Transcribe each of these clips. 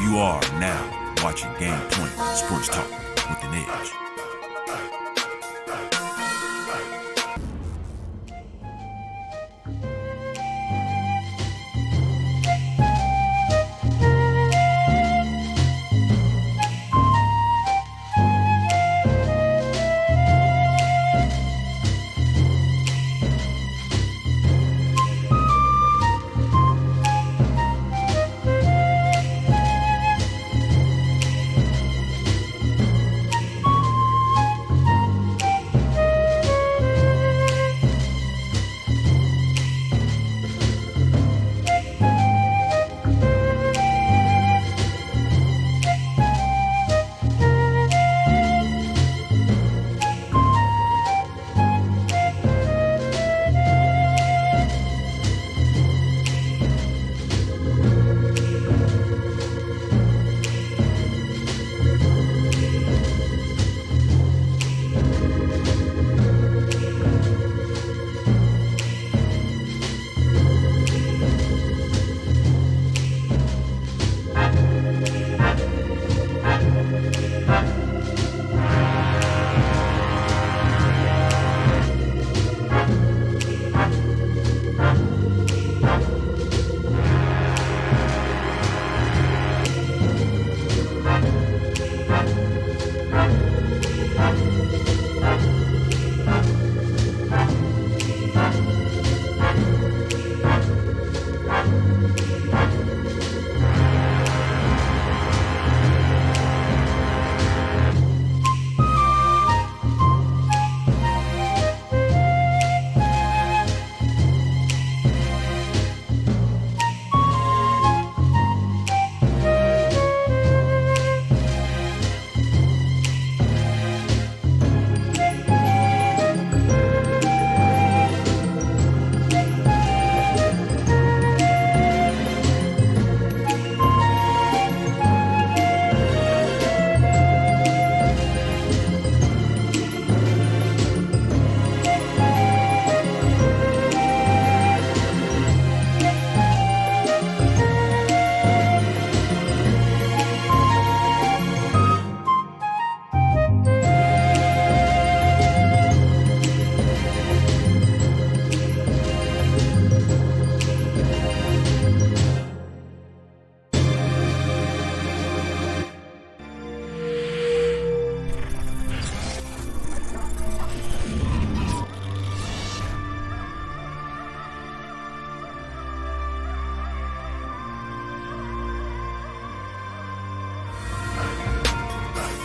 You are now watching Game Point Sports Talk with an Edge.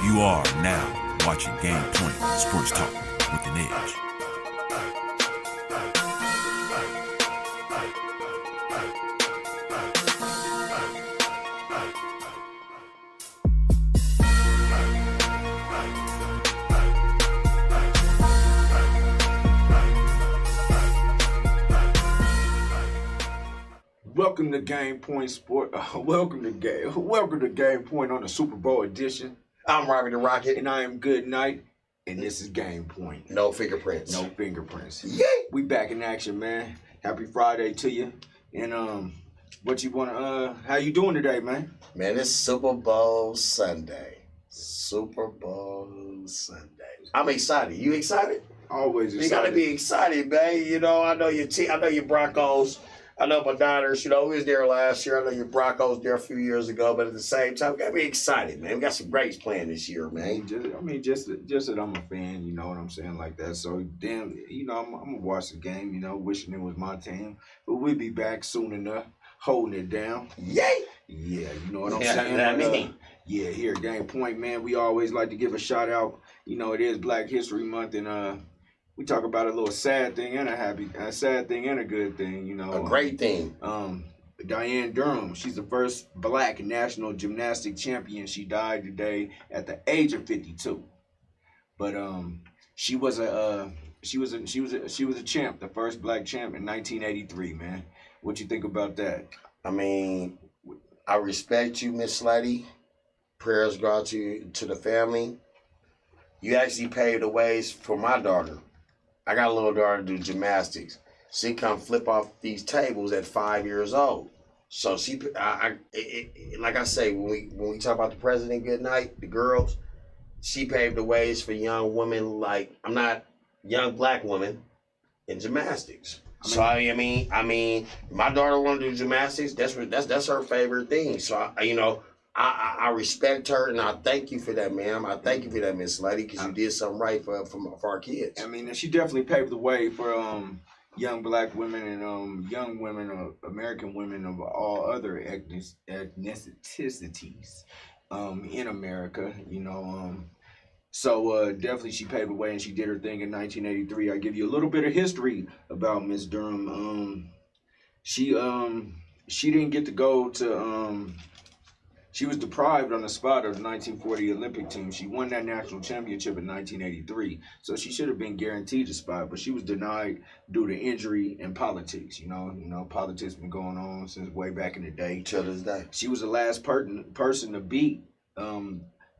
You are now watching Game Point Sports Talk with an Edge. Welcome to Game Point Sport. Welcome to Game Point on the Super Bowl edition. I'm Robbie the Rocket. And I am Good Night. And this is Game Point. No fingerprints. No fingerprints. Yay! We back in action, man. Happy Friday to you. And what you wanna how you doing today, man? Man, it's Super Bowl Sunday. Super Bowl Sunday. I'm excited. You excited? Always excited. You gotta be excited, man. You know, I know your team. I know your Broncos. I know my Niners, we was there last year. I know your Broncos there a few years ago, but at the same time, we got to be excited, man. We got some greats playing this year, man. Just that I'm a fan, you know what I'm saying, like that. So, damn, you know, I'm going to watch the game, you know, wishing it was my team. But we'll be back soon enough, holding it down. Yay! Yeah, you know what I'm saying? Yeah, here at Game Point, man, we always like to give a shout out. You know, it is Black History Month, and we talk about a little sad thing and a sad thing and a good thing, you know. A great thing. Diane Durham, she's the first Black national gymnastic champion. She died today at the age of 52. But she was a champ, the first Black champ in 1983, man. What you think about that? I mean, I respect you, Miss Slutty. Prayers go out to the family. You actually paved the ways for my daughter. I got a little daughter to do gymnastics. She come flip off these tables at 5 years old. So like I say, when we talk about the president, good night, the girls, she paved the ways for young women like young black women in gymnastics. I mean, my daughter want to do gymnastics. That's her favorite thing. So I respect her and I thank you for that, ma'am. I thank you for that, Miss Lady, because you did something right for our kids. I mean, she definitely paved the way for young black women and young women, American women of all other ethnicities in America. So definitely she paved the way and she did her thing in 1983. I give you a little bit of history about Miss Durham. She didn't get to go to she was deprived on the spot of the 1940 Olympic team. She won that national championship in 1983, so she should have been guaranteed a spot, but she was denied due to injury and politics. Politics been going on since way back in the day. Till this day. She was the last person to beat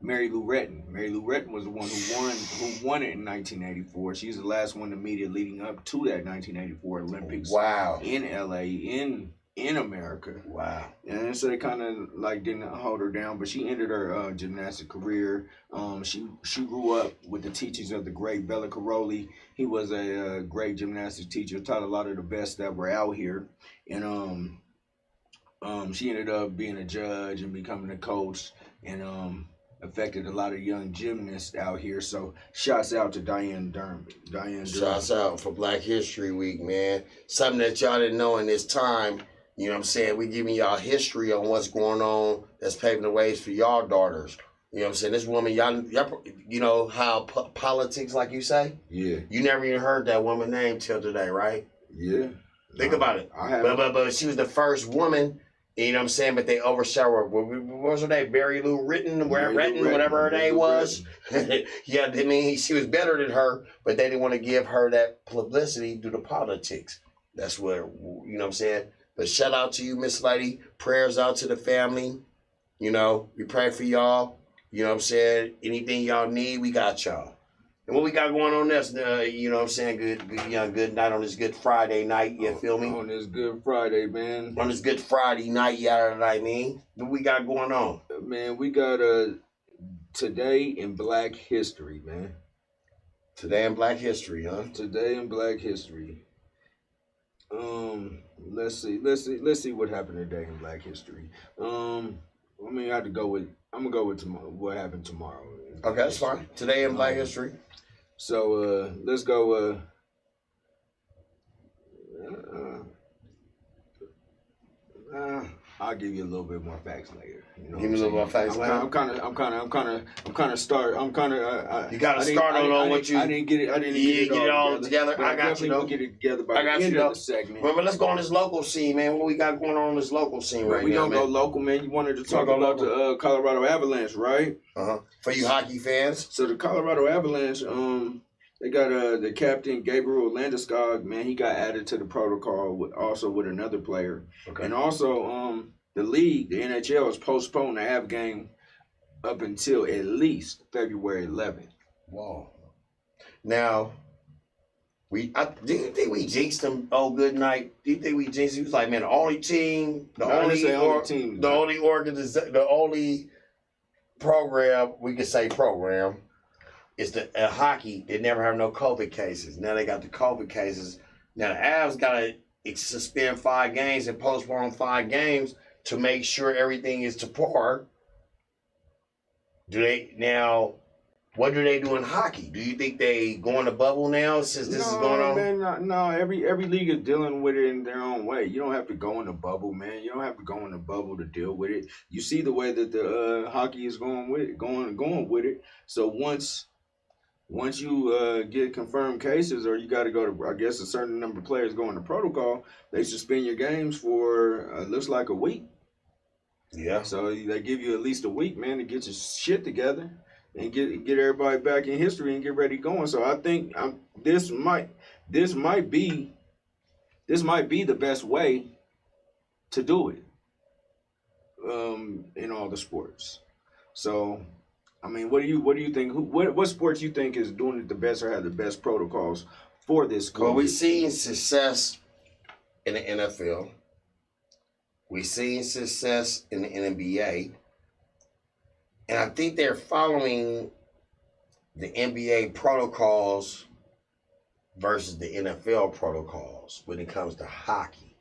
Mary Lou Retton. Mary Lou Retton was the one who won it in 1984. She's the last one to meet it leading up to that 1984 Olympics. Wow. In LA, in America. Wow. And so they kind of didn't hold her down, but she ended her gymnastic career. She grew up with the teachings of the great Bela Karolyi. He was a great gymnastics teacher, taught a lot of the best that were out here. And she ended up being a judge and becoming a coach and affected a lot of young gymnasts out here. So shouts out to Diane Durham. Shouts out for Black History Week, man. Something that y'all didn't know in this time. You know what I'm saying? We giving y'all history on what's going on that's paving the ways for y'all daughters. You know what I'm saying? This woman, y'all you know how politics, like you say? Yeah. You never even heard that woman's name till today, right? Yeah. Think about it. I have. But she was the first woman, you know what I'm saying? But they overshadowed her. What was her name? Mary Lou Retton, whatever her name was. Yeah, I mean, she was better than her, but they didn't want to give her that publicity due to politics. That's where, you know what I'm saying? But shout out to you, Miss Lady. Prayers out to the family. You know, we pray for y'all. You know what I'm saying? Anything y'all need, we got y'all. And what we got going on next, you know what I'm saying? Good night on this Good Friday night, you feel me? On this Good Friday, man. On this Good Friday night, you know what I mean? What we got going on? Man, we got Today in Black History, man. Today in Black History, huh? Today in Black History. Let's see what happened today in Black History. I'm gonna go with tomorrow. What happened tomorrow? Okay, that's fine. Today in Black History. So let's go. I'll give you a little bit more facts later. You know Give me a little more facts later. I'm kind of start. You gotta start on what you. I didn't get it. Get it all together. I got you. We'll get it together by the end of the segment. But let's go on this local scene, man. What we got going on this local scene right now? We gonna go local, man. You wanted to talk about the Colorado Avalanche, right? For you hockey fans. So the Colorado Avalanche, they got the captain Gabriel Landeskog, man. He got added to the protocol with another player, and also the league, the NHL, has postponed the Av game up until at least February 11th. Wow. Now, do you think we jinxed them? Oh, good night. Do you think we jinxed? He was like, man, the only team, the only program we could say program. It's the hockey. They never have no COVID cases. Now they got the COVID cases. Now the Avs got to suspend 5 games and postpone 5 games to make sure everything is to par. What do they do in hockey? Do you think they go in the bubble now since this is going on? Man, no. Every league is dealing with it in their own way. You don't have to go in the bubble, man. You don't have to go in the bubble to deal with it. You see the way that the hockey is going with it. So once you get confirmed cases, or you got to go to, I guess, a certain number of players go into protocol, they suspend your games for looks like a week. Yeah. So they give you at least a week, man, to get your shit together and get everybody back in history and get ready going. So I think this might be the best way to do it in all the sports. So. I mean, what do you think? What sports you think is doing it the best or have the best protocols for this COVID? Well, we've seen success in the NFL. We're seeing success in the NBA. And I think they're following the NBA protocols versus the NFL protocols when it comes to hockey.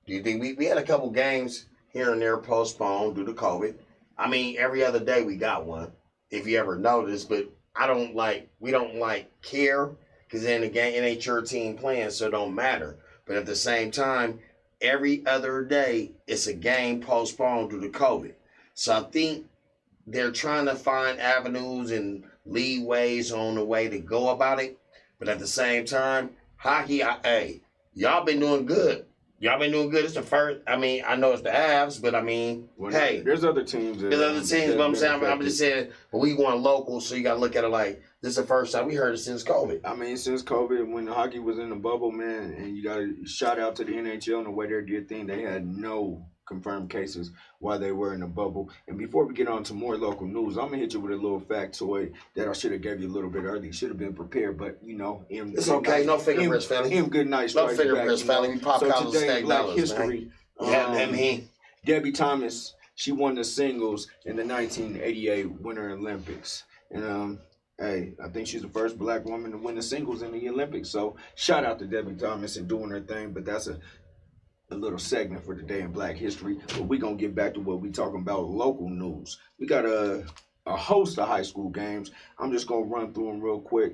Do you think we had a couple games here and there postponed due to COVID? I mean, every other day we got one, if you ever noticed, but we don't care because then the game, it ain't your team playing, so it don't matter. But at the same time, every other day it's a game postponed due to COVID. So I think they're trying to find avenues and leeways on the way to go about it. But at the same time, hockey, hey, y'all been doing good. Y'all been doing good. It's the first. I mean, I know it's the Avs, but I mean, hey, there's other teams. There's other teams, but I'm saying, I'm just saying, but we going local, so you got to look at it like this is the first time we heard it since COVID. I mean, since COVID, when the hockey was in the bubble, man, and you got to shout out to the NHL and the way they did things. They had no confirmed cases while they were in the bubble. And before we get on to more local news, I'm gonna hit you with a little factoid that I should have gave you a little bit early. Should have been prepared, but you know, it's okay. No fingerprints, family. M.GOODKNIGHT. No fingerprints, family. We pop out the steak Black dollars, history. Debbie Thomas, she won the singles in the 1988 Winter Olympics, and hey, I think she's the first black woman to win the singles in the Olympics. So shout out to Debbie Thomas and doing her thing. But that's a little segment for today in Black History, but we're gonna get back to what we talking about, local news. We got a host of high school games. I'm just gonna run through them real quick,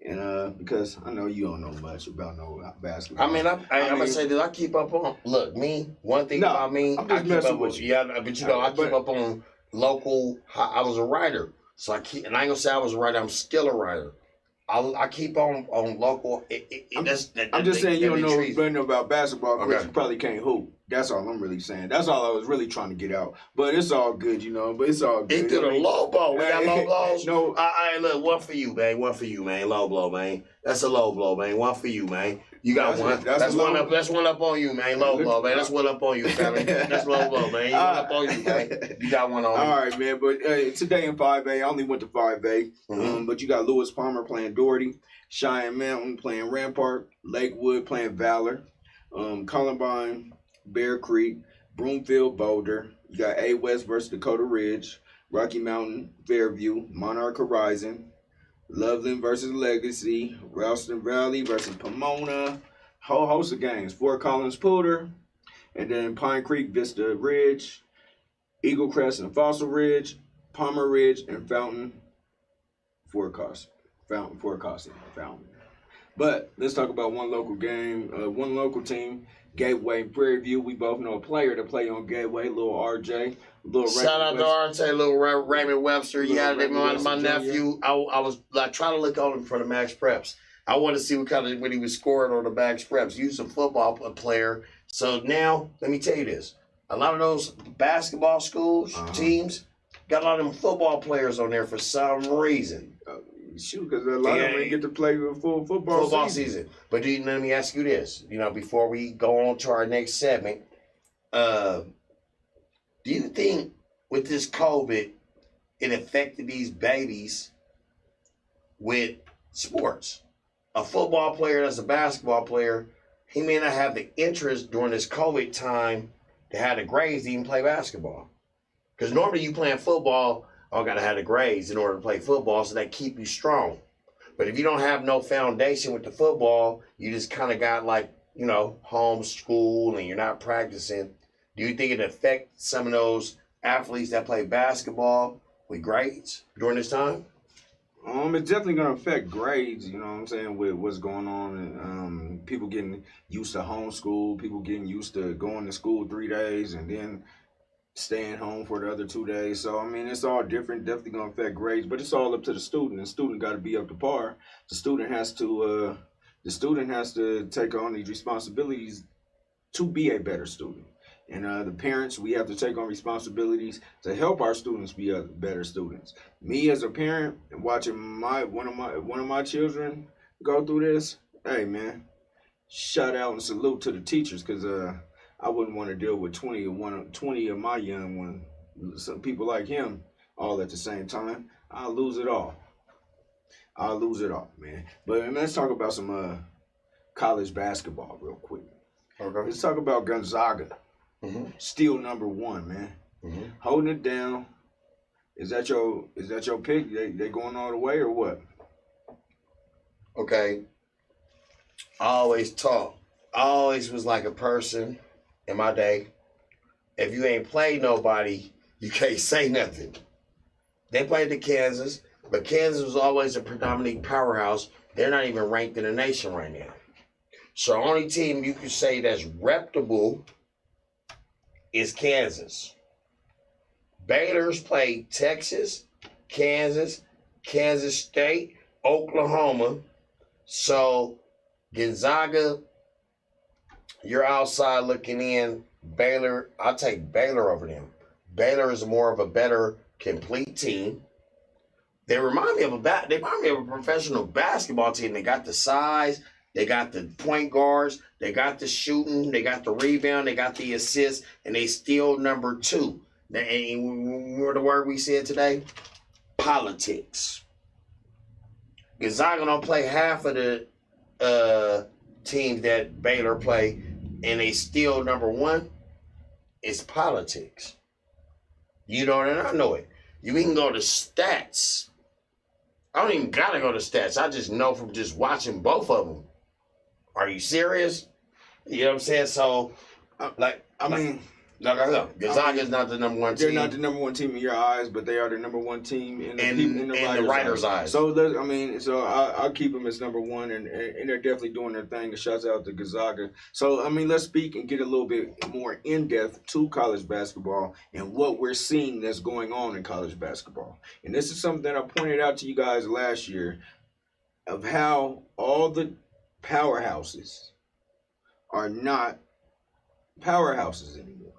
and because I know you don't know much about no basketball. I mean, I'm gonna say that I keep up on. Look, me. One thing about me, I'm just messing with you. Yeah, but you know, I keep up on local. I was a writer, so I keep, and I ain't gonna say I was a writer. I'm still a writer. I keep on local. I'm just saying you don't know nothing about basketball because you probably can't hoop. That's all I'm really saying. That's all I was really trying to get out. But it's all good, you know. But it's all good. It's a low blow. We got low blows. No, I look, one for you, man. One for you, man. Low blow, man. That's a low blow, man. One for you, man. You got one. That's one up. That's one up on you, man. Low blow, man. That's one up on you, family. That's low blow, man. One up on you, man. You got one on. All right, man. But today in 5A, I only went to 5A. But you got Lewis Palmer playing Doherty, Cheyenne Mountain playing Rampart, Lakewood playing Valor, Columbine, Bear Creek, Broomfield, Boulder. You got A West versus Dakota Ridge, Rocky Mountain, Fairview, Monarch Horizon, Loveland versus Legacy, Ralston Valley versus Pomona, whole host of games. Fort Collins, Poudre, and then Pine Creek, Vista Ridge, Eagle Crest and Fossil Ridge, Palmer Ridge, and Fountain, Fort Costin. Fountain. But let's talk about one local game, one local team. Gateway, Prairie View. We both know a player to play on Gateway, little RJ. Shout out to RJ, little Raymond Webster. You got it, my nephew. I was like trying to look on him for the Max Preps. I wanted to see what he was scoring on the Max Preps. He was a football player. So now, let me tell you this. A lot of those basketball schools, teams, got a lot of them football players on there for some reason. Shoot, because a lot of them ain't get to play with full football season. But let me ask you this. You know, before we go on to our next segment, do you think with this COVID, it affected these babies with sports? A football player that's a basketball player, he may not have the interest during this COVID time to have the grades to even play basketball. Because normally you playing football, gotta have the grades in order to play football, so they keep you strong. But if you don't have no foundation with the football, you just kind of got home school and you're not practicing. Do you think it affects some of those athletes that play basketball with grades during this time? It's definitely gonna affect grades. You know what I'm saying, with what's going on, and people getting used to homeschool, people getting used to going to school 3 days and then staying home for the other 2 days. So, I mean, it's all different, definitely going to affect grades, but it's all up to the student. The student got to be up to par. The student has to take on these responsibilities to be a better student. And the parents, we have to take on responsibilities to help our students be better students. Me as a parent, and watching one of my children go through this, hey man, shout out and salute to the teachers, because I wouldn't want to deal with 20 of my young ones, some people like him, all at the same time. I'll lose it all. Man. But let's talk about some college basketball real quick. Okay. Let's talk about Gonzaga. Still number one, man. Holding it down. Is that your pick? They going all the way or what? Okay. I always talk. I always was like a person in my day. If you ain't played nobody, you can't say nothing. They played the Kansas, but Kansas was always a predominantly powerhouse. They're not even ranked in the nation right now. So the only team you can say that's reputable is Kansas. Baylor's played Texas, Kansas, Kansas State, Oklahoma. So Gonzaga, you're outside looking in. Baylor, I'll take Baylor over them. Baylor is more of a better complete team. They remind me of a professional basketball team. They got the size, they got the point guards, they got the shooting, they got the rebound, they got the assist, and they still number two. And what the word we said today? Politics. Gonzaga don't play half of the teams that Baylor play, and they still number one. It's politics. You know it, and I know it. You can go to stats. I don't even gotta go to stats. I just know from just watching both of them. Are you serious? You know what I'm saying? So, Gonzaga is not the number one team. They're not the number one team in your eyes, but they are the number one team in the writers' eyes. So I'll keep them as number one, and they're definitely doing their thing. And shouts out to Gonzaga. So let's speak and get a little bit more in depth to college basketball and what we're seeing that's going on in college basketball. And this is something that I pointed out to you guys last year of how all the powerhouses are not powerhouses anymore.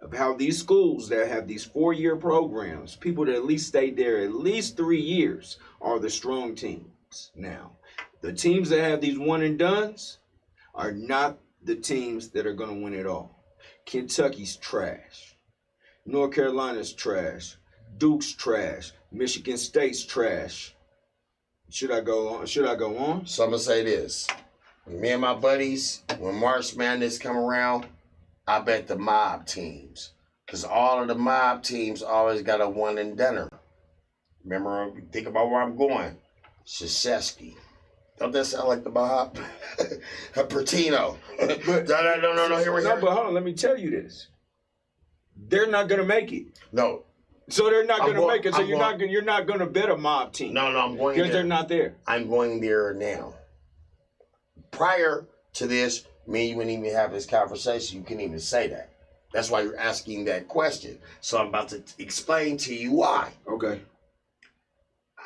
Of how these schools that have these 4-year programs, people that at least stayed there at least 3 years, are the strong teams now. The teams that have these one and dones are not the teams that are going to win it all. Kentucky's trash. North Carolina's trash. Duke's trash. Michigan State's trash. Should I go on? So I'm going to say this. Me and my buddies, when March Madness come around, I bet the mob teams. Because all of the mob teams always got a one and doneer. Remember, think about where I'm going. Krzyzewski. Don't that sound like the mob? Pertino. No, here we go. No, but hold on, let me tell you this. They're not going to make it. No. So they're not going to make it. So you're not going to bet a mob team. No, I'm going there. Because they're not there. I'm going there now. Prior to this, me and you wouldn't even have this conversation. You couldn't even say that. That's why you're asking that question. So I'm about to explain to you why. Okay.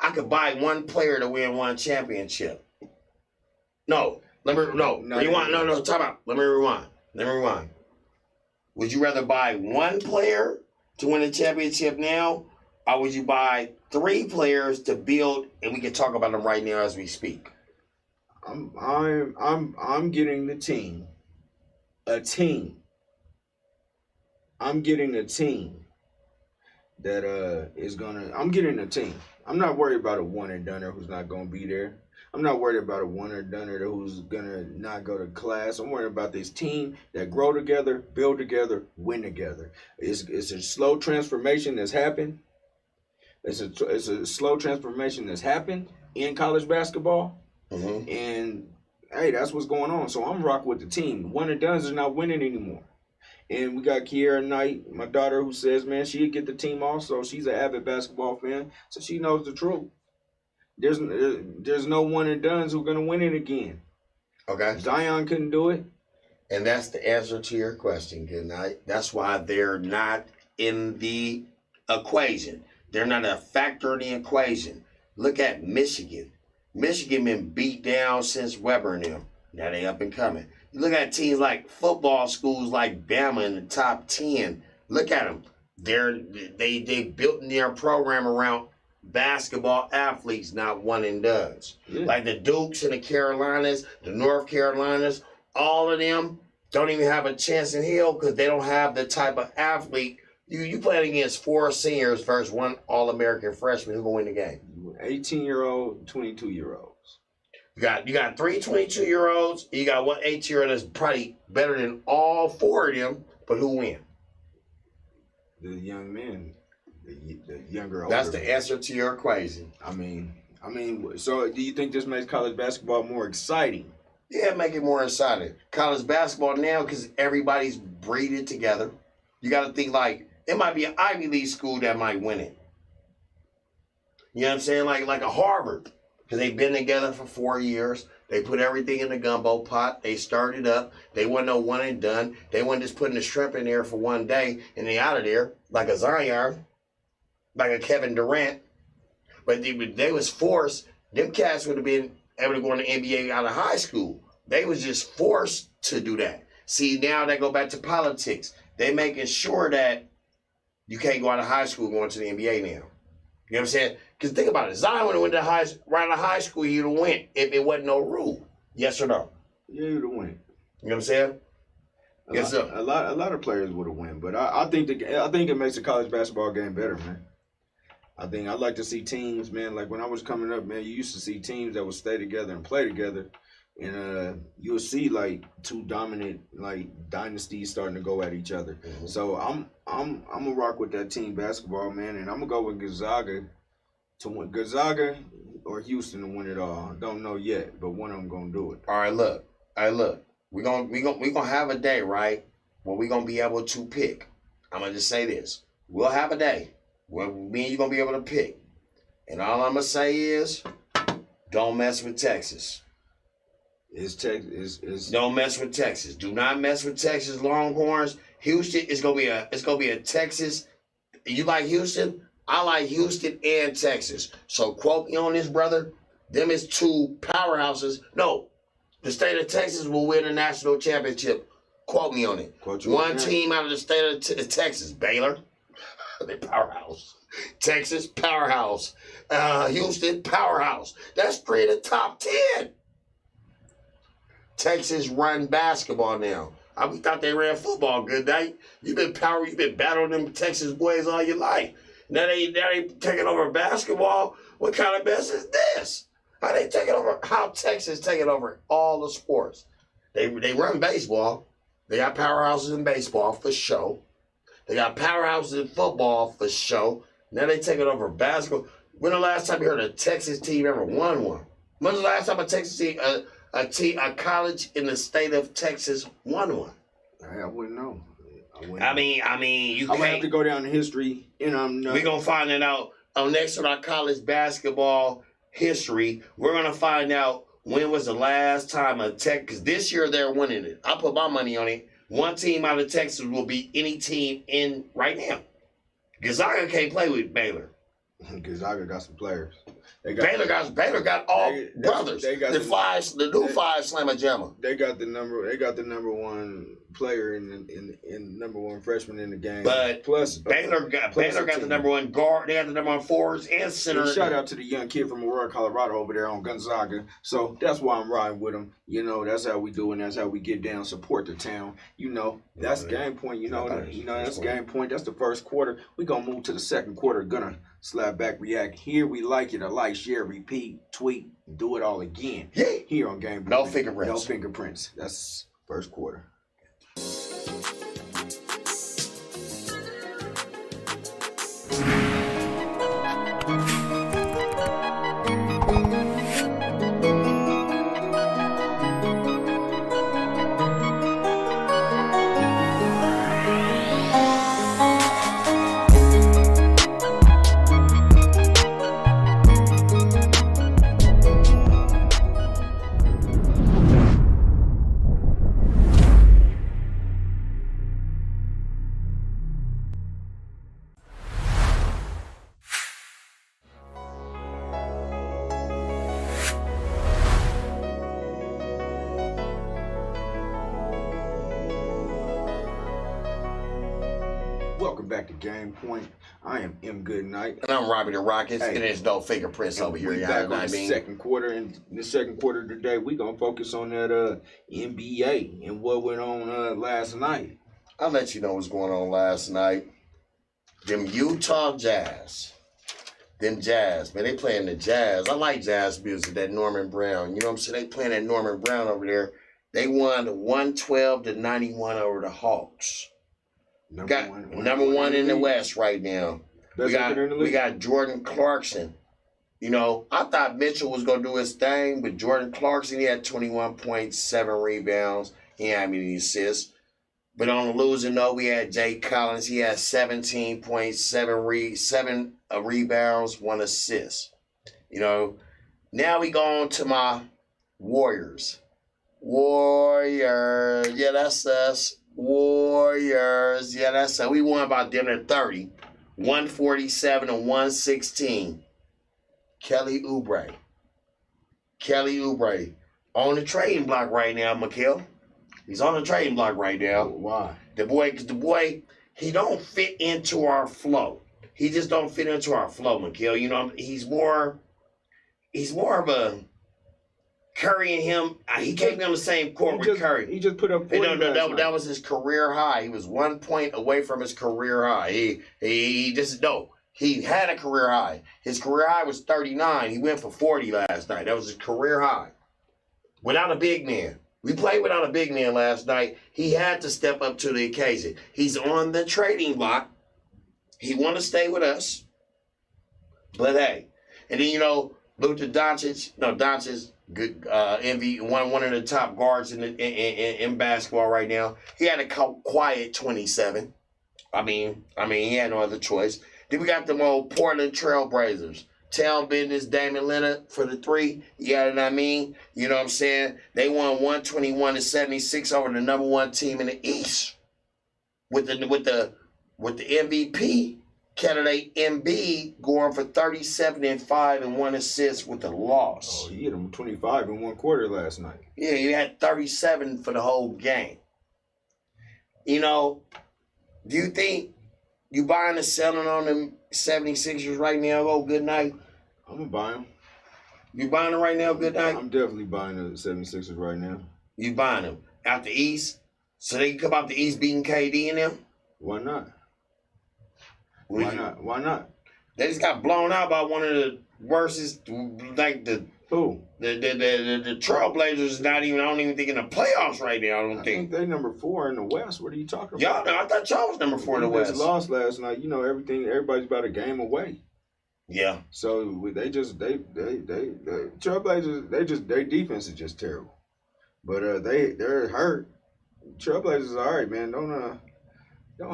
I could buy one player to win one championship. Rewind. No, time out. Let me rewind. Would you rather buy one player to win a championship now, or would you buy 3 players to build, and we can talk about them right now as we speak? I'm getting the team. A team. I'm getting a team that is gonna. I'm getting a team. I'm not worried about a one and doneer who's not gonna be there. I'm not worried about a one and doneer who's gonna not go to class. I'm worried about this team that grow together, build together, win together. It's a slow transformation that's happened. It's a slow transformation that's happened in college basketball. Mm-hmm. And hey, that's what's going on. So I'm rocking with the team. One and dones is not winning anymore. And we got Kiera Knight, my daughter, who says, man, she'll get the team also. She's an avid basketball fan, so she knows the truth. There's no one and dones who are going to win it again. Okay. Zion couldn't do it. And that's the answer to your question, good night. That's why they're not in the equation. They're not a factor in the equation. Look at Michigan. Michigan been beat down since Weber and them. Now they up and coming. You look at teams like football schools like Bama in the top 10. Look at them. They built their program around basketball athletes, not one and dones. Yeah. Like the Dukes and the Carolinas, the North Carolinas, all of them don't even have a chance in hell because they don't have the type of athlete. You playing against 4 seniors versus 1 All-American freshman who gonna win the game. 18-year-old, 22-year-olds. You got 3 22-year-olds. You got 1 18-year-old that's probably better than all 4 of them But who win? The young men, the younger. That's older the men. answer to your equation. I mean, so do you think this makes college basketball more exciting? Yeah, make it more exciting. College basketball now, because everybody's breeded together. You got to think like it might be an Ivy League school that might win it. You know what I'm saying? Like a Harvard, because they've been together for 4 years. They put everything in the gumbo pot. They stirred it up. They wasn't no one and done. They wasn't just putting the shrimp in there for one day and they out of there like a Zion, like a Kevin Durant. But they was forced. Them cats would have been able to go in the NBA out of high school. They was just forced to do that. See, now they go back to politics. They making sure that you can't go out of high school going to the NBA now. You know what I'm saying? Because think about it. Zion would have went to right out of high school, he'd have went if it wasn't no rule. Yes or no? Yeah, you'd have went. You know what I'm saying? Yes, sir. A lot of players would have won, but I think it makes the college basketball game better, man. I'd like to see teams, man. Like when I was coming up, man, you used to see teams that would stay together and play together, and you'll see like two dominant like dynasties starting to go at each other. Mm-hmm. So I'm gonna rock with that team basketball, man, and I'm gonna go with Gonzaga to win. Gonzaga or Houston to win it all. I don't know yet, but one of them gonna do it. All right, look. We gonna have a day, right, where we gonna be able to pick. I'm gonna just say this: we'll have a day where me and you gonna be able to pick, and all I'm gonna say is, don't mess with Texas. Don't mess with Texas. Do not mess with Texas Longhorns. Houston is gonna be a Texas. You like Houston? I like Houston and Texas. So quote me on this, brother. Them is two powerhouses. No, the state of Texas will win a national championship. Quote me on it. One team out of the state of Texas, Baylor, they powerhouse. Texas, powerhouse. Houston, powerhouse. That's 3 of the top 10. Texas run basketball now. We thought they ran football good night. You've been battling them Texas boys all your life. Now they taking over basketball. What kind of mess is this? How Texas taking over all the sports? They run baseball. They got powerhouses in baseball for sure. They got powerhouses in football for sure. Now they taking over basketball. When the last time you heard a Texas team ever won one? When's the last time a Texas team, a college in the state of Texas won one? I wouldn't know. I mean, you can't. I would have to go down in history, and we're gonna find it out next to our college basketball history. We're gonna find out when was the last time a Tech, because this year they're winning it. I put my money on it. One team out of Texas will beat any team in right now. Gonzaga can't play with Baylor. Gonzaga got some players. Baylor got all brothers. They got the new five slammer jammer. They got the number one player and number one freshman in the game. But plus Baylor got the number one guard. They have the number one forwards and center. And shout out to the young kid from Aurora, Colorado over there on Gonzaga. So that's why I'm riding with him. You know, that's how we do, and that's how we get down, support the town. You know, that's game point. That's game point. That's the first quarter. We gonna move to the second quarter. Gonna slap back, react. Here we like it. Like, share, repeat, tweet, do it all again. Yeah. Here on Game Point. No fingerprints. No fingerprints. That's first quarter. Welcome back to Game Point. I am M.GOODKNIGHT. And I'm Robbie the Rockets. Hey, and there's no fingerprints over here. We back on the second quarter. And the second quarter today, we're going to focus on that NBA and what went on last night. I'll let you know what's going on last night. Them Utah Jazz. Them Jazz, man, they playing the Jazz. I like jazz music, that Norman Brown. You know what I'm saying? They playing that Norman Brown over there. They won 112-91 over the Hawks. Number one in the West right now. We got Jordan Clarkson. You know, I thought Mitchell was going to do his thing, but Jordan Clarkson, he had 21.7 rebounds. He had many assists. But on the losing note, we had Jay Collins. He had 17.7 rebounds, 1 assist. You know, now we go on to my Warriors. Yeah, that's us. Warriors. Yeah, that's us. We won by dinner 30. 147 and 116. Kelly Oubre on the trading block right now, Mikhail. He's on the trading block right now. Why? The boy, he don't fit into our flow. He just don't fit into our flow, Mikhail. You know, he's more of a Curry and him. He can't be on the same court with Curry. He just put up 40 that was his career high. He was 1 point away from his career high. He had a career high. His career high was 39. He went for 40 last night. That was his career high. Without a big man. We played without a big man last night. He had to step up to the occasion. He's on the trading block. He want to stay with us. But hey. And then, you know, Luka Doncic, good one of the top guards in basketball right now. He had a quiet 27. I mean, he had no other choice. Then we got them old Portland Trail Blazers. Town Business, Damian Lillard for the 3. You know what I mean? You know what I'm saying? They won 121-76 over the number 1 team in the East. With the MVP candidate Embiid going for 37 and 5 and 1 assist with the loss. Oh, he hit him 25 in 1 quarter last night. Yeah, he had 37 for the whole game. You know, do you think you buying and selling on them 76ers right now? Oh, good night. I'm going to buy them. You buying them right now, good night? I'm definitely buying the 76ers right now. You buying them out the East? So they can come out the East beating KD in them? Why not? Why not? They just got blown out by one of the worstest, like the who? The Trailblazers not even. I don't even think in the playoffs right now. I think they number 4 in the West. What are you talking about? Y'all, I thought y'all was number 4 in the West. They lost last night. You know everybody's about a game away. Yeah. So they Trailblazers. Their defense is just terrible. But they're hurt. Trailblazers are all right, man. Don't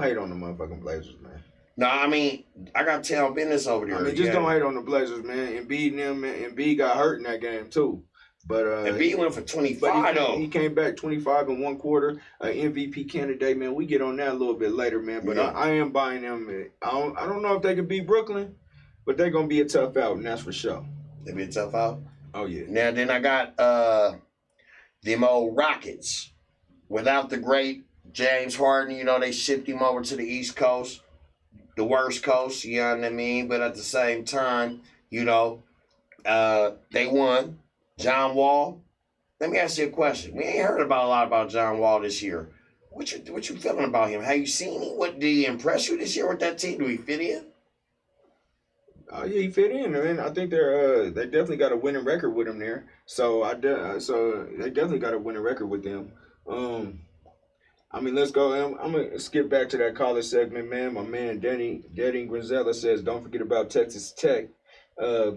hate on the motherfucking Blazers, man. No, I mean, I got to tell business over there. I mean, just don't hate on the Blazers, man. Embiid got hurt in that game, too. But Embiid went for 25, though. He came back 25 in 1 quarter. MVP candidate, man. We get on that a little bit later, man. But yeah. I am buying them. I don't know if they can beat Brooklyn, but they're going to be a tough out, and that's for sure. They be a tough out? Oh, yeah. Now, then I got them old Rockets. Without the great James Harden, you know, they shipped him over to the East Coast. The worst coast, you know what I mean? But at the same time, you know, they won. John Wall. Let me ask you a question. We ain't heard a lot about John Wall this year. What you feeling about him? Have you seen him? Did he impress you this year with that team? Do he fit in? Oh yeah, he fit in. I mean, I think they definitely got a winning record with him there. So they definitely got a winning record with them. I mean, let's go. I'm going to skip back to that college segment, man. My man, Danny Grinzella says, don't forget about Texas Tech.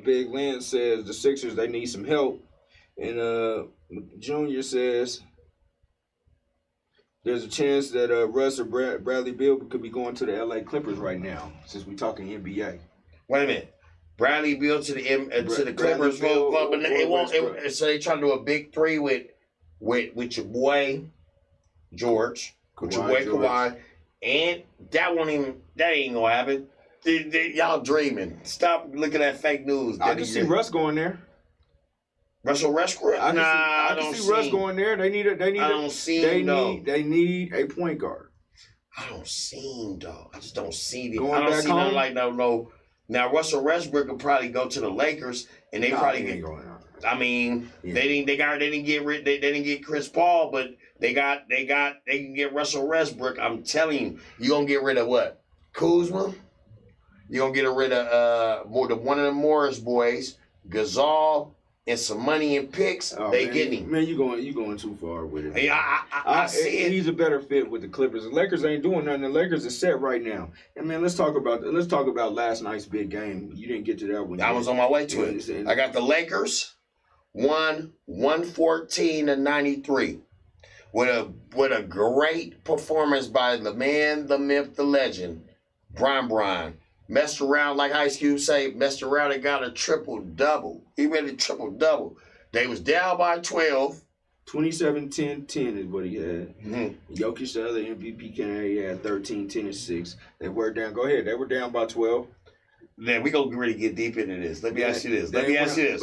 Big Lynn says, the Sixers, they need some help. And Junior says, there's a chance that Russ or Bradley Beal could be going to the L.A. Clippers right now, since we're talking NBA. Wait a minute. Bradley Beal to the Clippers. So they trying to do a big 3 with your boy George, with your boy Kawhi, and that ain't gonna happen. Y'all dreaming. Stop looking at fake news. I can see Russ going there. Russell Westbrook? I don't see Russ going there. They need a point guard. I don't see him though. I just don't see him. Going I don't back see home? nothing like no. Now Russell Westbrook could probably go to the Lakers, and they probably ain't going on. I mean, they didn't get Chris Paul, but they can get Russell Westbrook. I'm telling you, you're gonna get rid of what? Kuzma? You're gonna get rid of one of the Morris boys, Gasol, and some money and picks, they getting him. Man, you going too far with it. I see it. He's a better fit with the Clippers. The Lakers ain't doing nothing. The Lakers are set right now. And man, let's talk about last night's big game. You didn't get to that one. I was on my way to it. I got the Lakers won 114-93 with a great performance by the man, the myth, the legend, Brian. Messed around, like Ice Cube say, messed around and got a triple-double. He made a triple-double. They was down by 12. 27-10-10 is what he had. Mm-hmm. Jokic, the other MVP candidate, he had 13, 10, and 6. They were down. Go ahead. They were down by 12. Then we gonna really get deep into this. Let me ask you this. But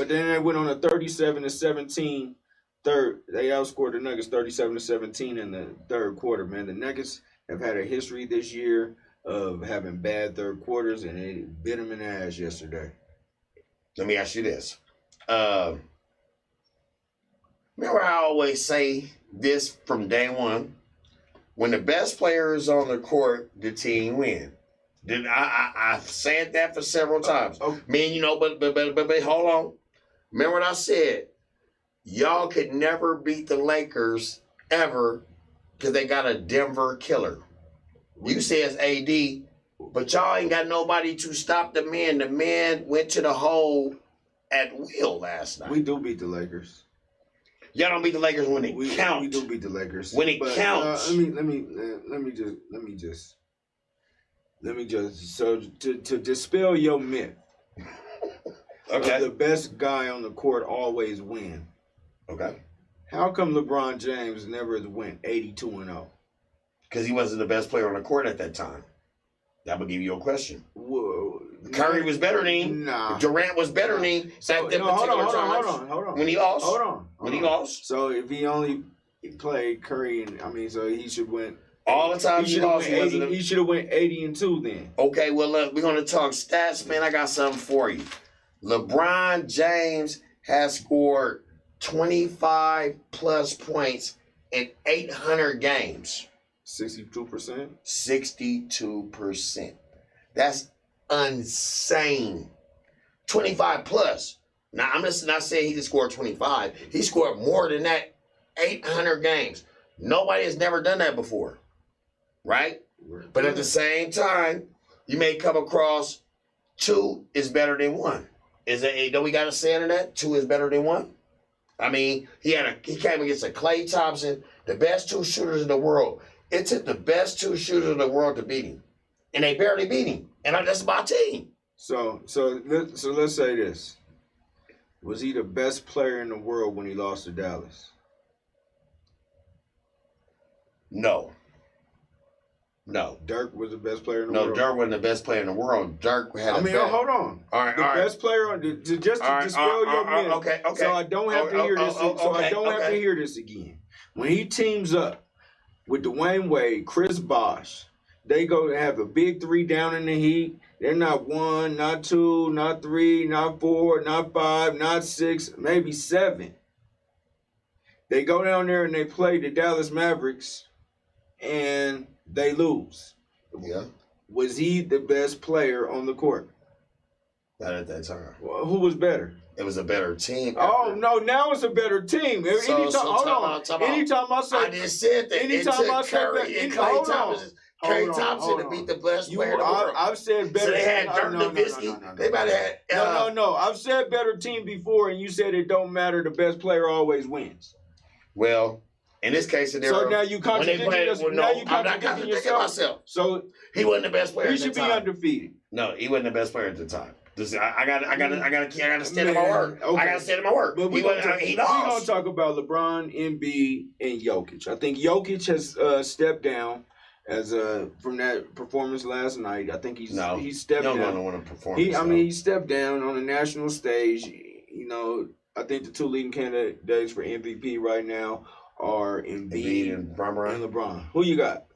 then they went on a 37-17 third. They outscored the Nuggets 37-17 in the third quarter. Man, the Nuggets have had a history this year of having bad third quarters, and they bit them in the ass yesterday. Let me ask you this. Remember I always say this from day one. When the best player is on the court, the team win. I've said that for several times. Man, but hold on. Remember what I said? Y'all could never beat the Lakers ever because they got a Denver killer. You say it's AD, but y'all ain't got nobody to stop the man. The man went to the hole at will last night. We do beat the Lakers. Y'all don't beat the Lakers when it counts. We do beat the Lakers when it counts. Let me just. So to dispel your myth, okay, the best guy on the court always win. Okay. How come LeBron James never went 82-0? Because he wasn't the best player on the court at that time. That would give you a question. Whoa. Curry was better than him. Nah. Durant was better than him. Hold on. When he lost. When he lost. So if he only played Curry, so he should win. All the time he lost, he should have went 80-2 then. Okay, well, look, we're going to talk stats, man. I got something for you. LeBron James has scored 25-plus points in 800 games. 62%? 62%. That's insane. 25 plus. Now, I'm just not saying he just scored 25. He scored more than that 800 games. Nobody has never done that before. Right? But at the same time, you may come across 2 is better than 1. Don't we got a saying in that? 2 is better than 1? I mean, he came against a Klay Thompson, the best 2 shooters in the world. It took the best 2 shooters in the world to beat him. And they barely beat him. And that's my team. So let's say this. Was he the best player in the world when he lost to Dallas? No. Dirk was the best player in the world? No, Dirk wasn't the best player in the world. Dirk had hold on. All right, best player on just to dispel your myth. Okay. So I don't have to hear this. I don't have to hear this again. When he teams up with Dwayne Wade, Chris Bosh, they go to have a big 3 down in the Heat. They're not 1, not 2, not 3, not 4, not 5, not 6, maybe 7. They go down there and they play the Dallas Mavericks, and they lose. Yeah. Was he the best player on the court? Not at that time. Well, who was better? It was a better team. Oh, no, now it's a better team. Anytime I say... I just said that. Anytime I say... Klay Thompson to beat the best player in the world. I've said better. So they had Dirk Nowitzki. They might have had... No. I've said better team before, and you said it don't matter. The best player always wins. Well, in this case, so now you contradicting yourself. No, I'm not contradicting myself. So he wasn't the best player. He should be undefeated. No, he wasn't the best player at the time. I got to stand in my word. Okay. I got to stand in my word. But he lost. We're gonna talk about LeBron, Embiid, and Jokic. I think Jokic has stepped down as from that performance last night. I think he stepped down. No, want to perform. He stepped down on the national stage. You know, I think the 2 leading candidates for MVP right now are Embiid and LeBron. Who you got?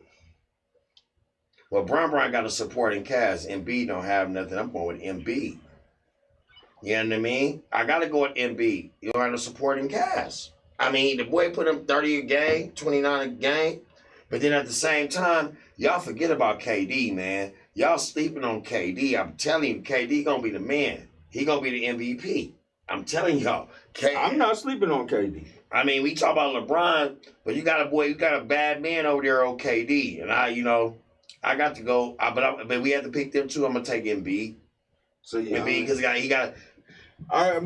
Well, Bron got a supporting cast. Embiid don't have nothing. I'm going with Embiid. You know what I mean? I got to go with Embiid. You don't have a supporting cast. I mean, the boy put him 30 a game, 29 a game. But then at the same time, y'all forget about KD, man. Y'all sleeping on KD. I'm telling you, KD going to be the man. He going to be the MVP. I'm telling y'all. I'm not sleeping on KD. I mean, we talk about LeBron, but you got a bad man over there on KD, and I got to go. But we had to pick them too. I'm gonna take Embiid. So yeah, Embiid because he got. All right,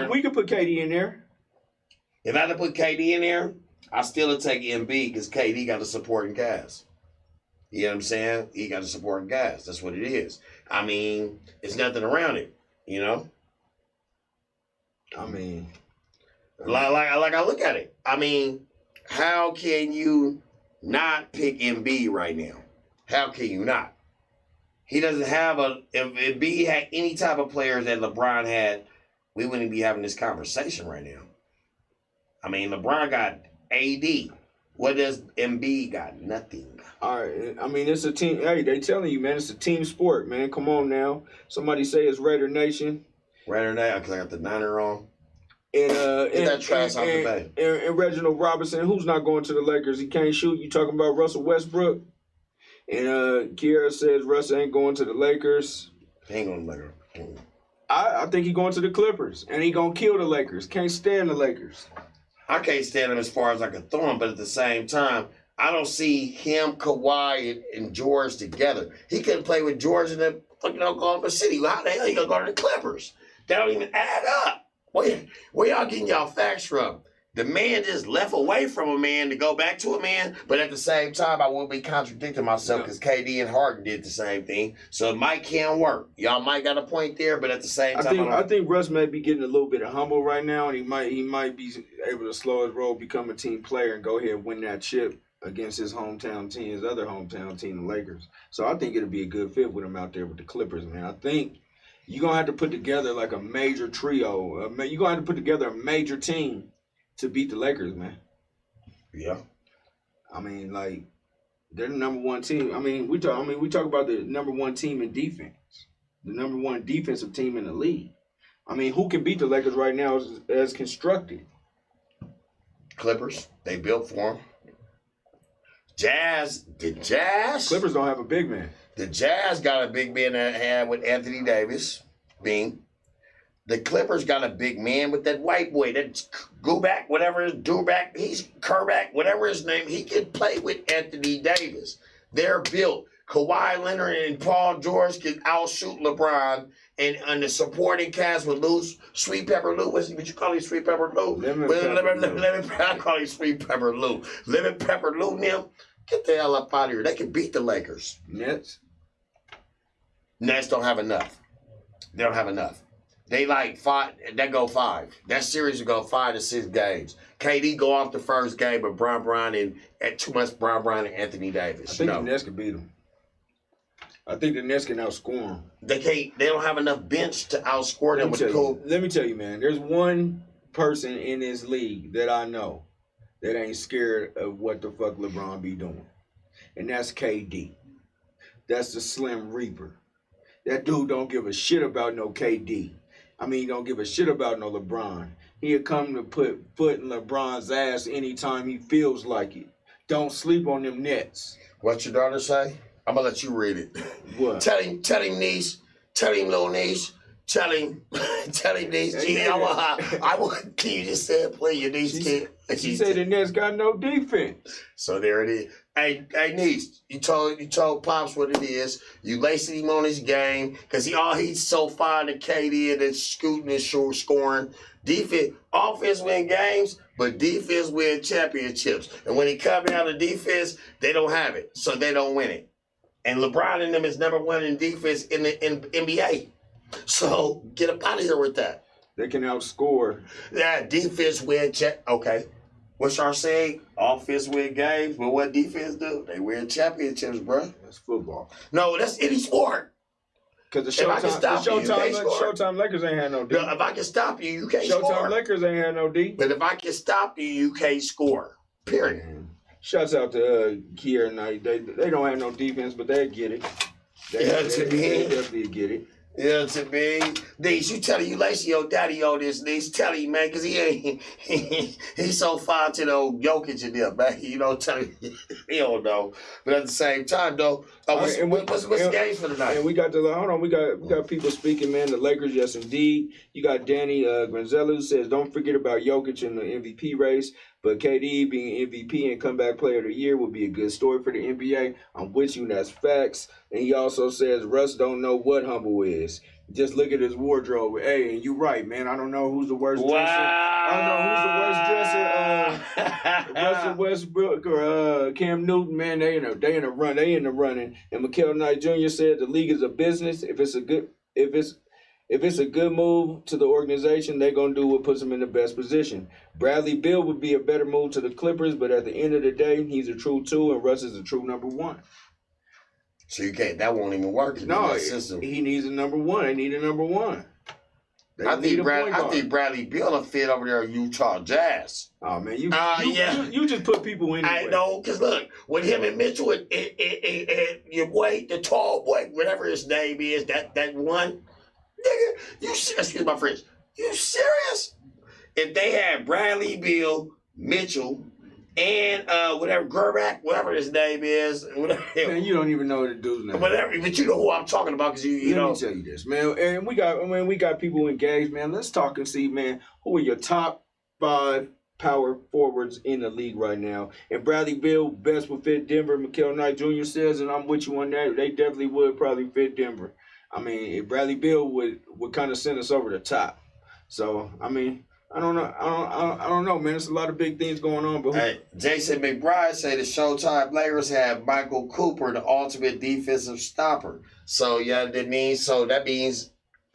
we could put KD in there. If I had to put KD in there, I still would take Embiid because KD got a supporting cast. You know what I'm saying? He got a supporting cast. That's what it is. I mean, it's nothing around it. You know. I mean, like I look at it. I mean, how can you not pick Embiid right now? How can you not? He doesn't have if Embiid had any type of players that LeBron had, we wouldn't be having this conversation right now. I mean, LeBron got AD. What does Embiid got? Nothing. All right. I mean, it's a team. Hey, they telling you, man, it's a team sport, man. Come on now. Somebody say it's Raider Nation. Raider Nation, because I got the Niner wrong. And Get that trash out the bay. And Reginald Robinson, who's not going to the Lakers? He can't shoot. You talking about Russell Westbrook? And Kiera says Russell ain't going to the Lakers. He ain't going to the Lakers. I think he going to the Clippers, and he gonna kill the Lakers. Can't stand the Lakers. I can't stand him as far as I can throw him, but at the same time, I don't see him, Kawhi, and George together. He couldn't play with George in the fucking Oklahoma City. How the hell you gonna go to the Clippers? That don't even add up. Where y'all getting y'all facts from? The man just left away from a man to go back to a man, but at the same time, I will be contradicting myself because KD and Harden did the same thing. So it might can't work. Y'all might got a point there, but at the same time, I think Russ may be getting a little bit of humble right now, and he might be able to slow his roll, become a team player, and go ahead and win that chip against his hometown team, his other hometown team, the Lakers. So I think it'll be a good fit with him out there with the Clippers, man. I think you're gonna have to put together like a major trio. You're gonna have to put together a major team to beat the Lakers, man. Yeah. I mean, like, they're the number one team. I mean, we talk about the number one team in defense, the number one defensive team in the league. I mean, who can beat the Lakers right now as constructed? Clippers. They built for them. The Jazz. Clippers don't have a big man. The Jazz got a big man that had with Anthony Davis, Bing. The Clippers got a big man with that white boy, that Goback, whatever his Duback, he's Kerback, whatever his name, he can play with Anthony Davis. They're built. Kawhi Leonard and Paul George can outshoot LeBron, and the supporting cast with Sweet Pepper Lou. What you call him, Sweet Pepper Lou? I call him Sweet Pepper Lou. Lemon Pepper Lou, them. Get the hell up out of here. They can beat the Lakers. Nets don't have enough. They don't have enough. They like five. They go 5. That series will go 5 to 6 games. KD go off the first game, but Brown and at too much Brown and Anthony Davis. I think the Nets can beat them. I think the Nets can outscore them. They can't. They don't have enough bench to outscore them with the cool. Let me tell you, man. There's one person in this league that I know that ain't scared of what the fuck LeBron be doing, and that's KD. That's the Slim Reaper. That dude don't give a shit about no KD. I mean, he don't give a shit about no LeBron. He'll come to put foot in LeBron's ass anytime he feels like it. Don't sleep on them Nets. What your daughter say? I'm gonna let you read it. What? Tell him, niece. Tell him, little niece. Tell him, niece. Gee, I want. Can you just say it, please? Your niece can't. She said the Nets got no defense. So there it is. Hey, niece, you told Pops what it is. You lacing him on his game because he's so fine to KD and then scooting and scoring. Defense, offense win games, but defense win championships. And when he comes out of defense, they don't have it, so they don't win it. And LeBron and them is number 1 in defense in the NBA. So get up out of here with that. They can outscore. Yeah, defense win okay. What's our saying? Offense win games, but what defense do? They win championships, bro. That's football. No, that's any sport. Because the Showtime Lakers ain't had no D. No, if I can stop you, you can't score. Showtime Lakers ain't had no D. But if I can stop you, you can't score. Period. Shouts out to Kiera Knight. They don't have no defense, but they get it. They definitely get it. You know what I mean? Niece, you telling you Lacey your daddy on this, niece. Tell him, man, because he ain't, he's so fond to the old Jokic in there, man. You know, tell him, he don't know. But at the same time, though, what's the game for tonight? And we got we got people speaking, man. The Lakers, yes, indeed. You got Danny Granzello who says, don't forget about Jokic in the MVP race. But KD being MVP and comeback player of the year would be a good story for the NBA. I'm with you, and that's facts. And he also says Russ don't know what humble is. Just look at his wardrobe. Hey, and you're right, man. I don't know who's the worst dresser. I don't know who's the worst dresser. Russell Westbrook or Cam Newton, man. They in the running. And M.GOODKNIGHT Jr. said the league is a business. If it's a good move to the organization, they're going to do what puts them in the best position. Bradley Beal would be a better move to the Clippers, but at the end of the day, he's a true 2 and Russ is a true number 1. So you can't, that won't even work in that system. He needs a number 1. They need a number 1. I think Bradley Beal will fit over there at Utah Jazz. Oh, man, you just put people in. I know, because look, with him and Mitchell and your boy, the tall boy, whatever his name is, that one, nigga, excuse my French, you serious? If they had Bradley Beal, Mitchell, and whatever Gerback, whatever his name is, whatever. Man, you don't even know the dude's name. Whatever, but you know who I'm talking about, because you know. Let me tell you this, man. And we got people engaged, man. Let's talk and see, man, who are your top 5 power forwards in the league right now. And Bradley Beal best would fit Denver. M.GOODKNIGHT Jr. says, and I'm with you on that. They definitely would probably fit Denver. I mean, if Bradley Beal would kind of send us over the top. So, I mean, I don't know. I don't know, man. There's a lot of big things going on. But hey, Jason McBride said the Showtime Lakers have Michael Cooper, the ultimate defensive stopper. So yeah, that means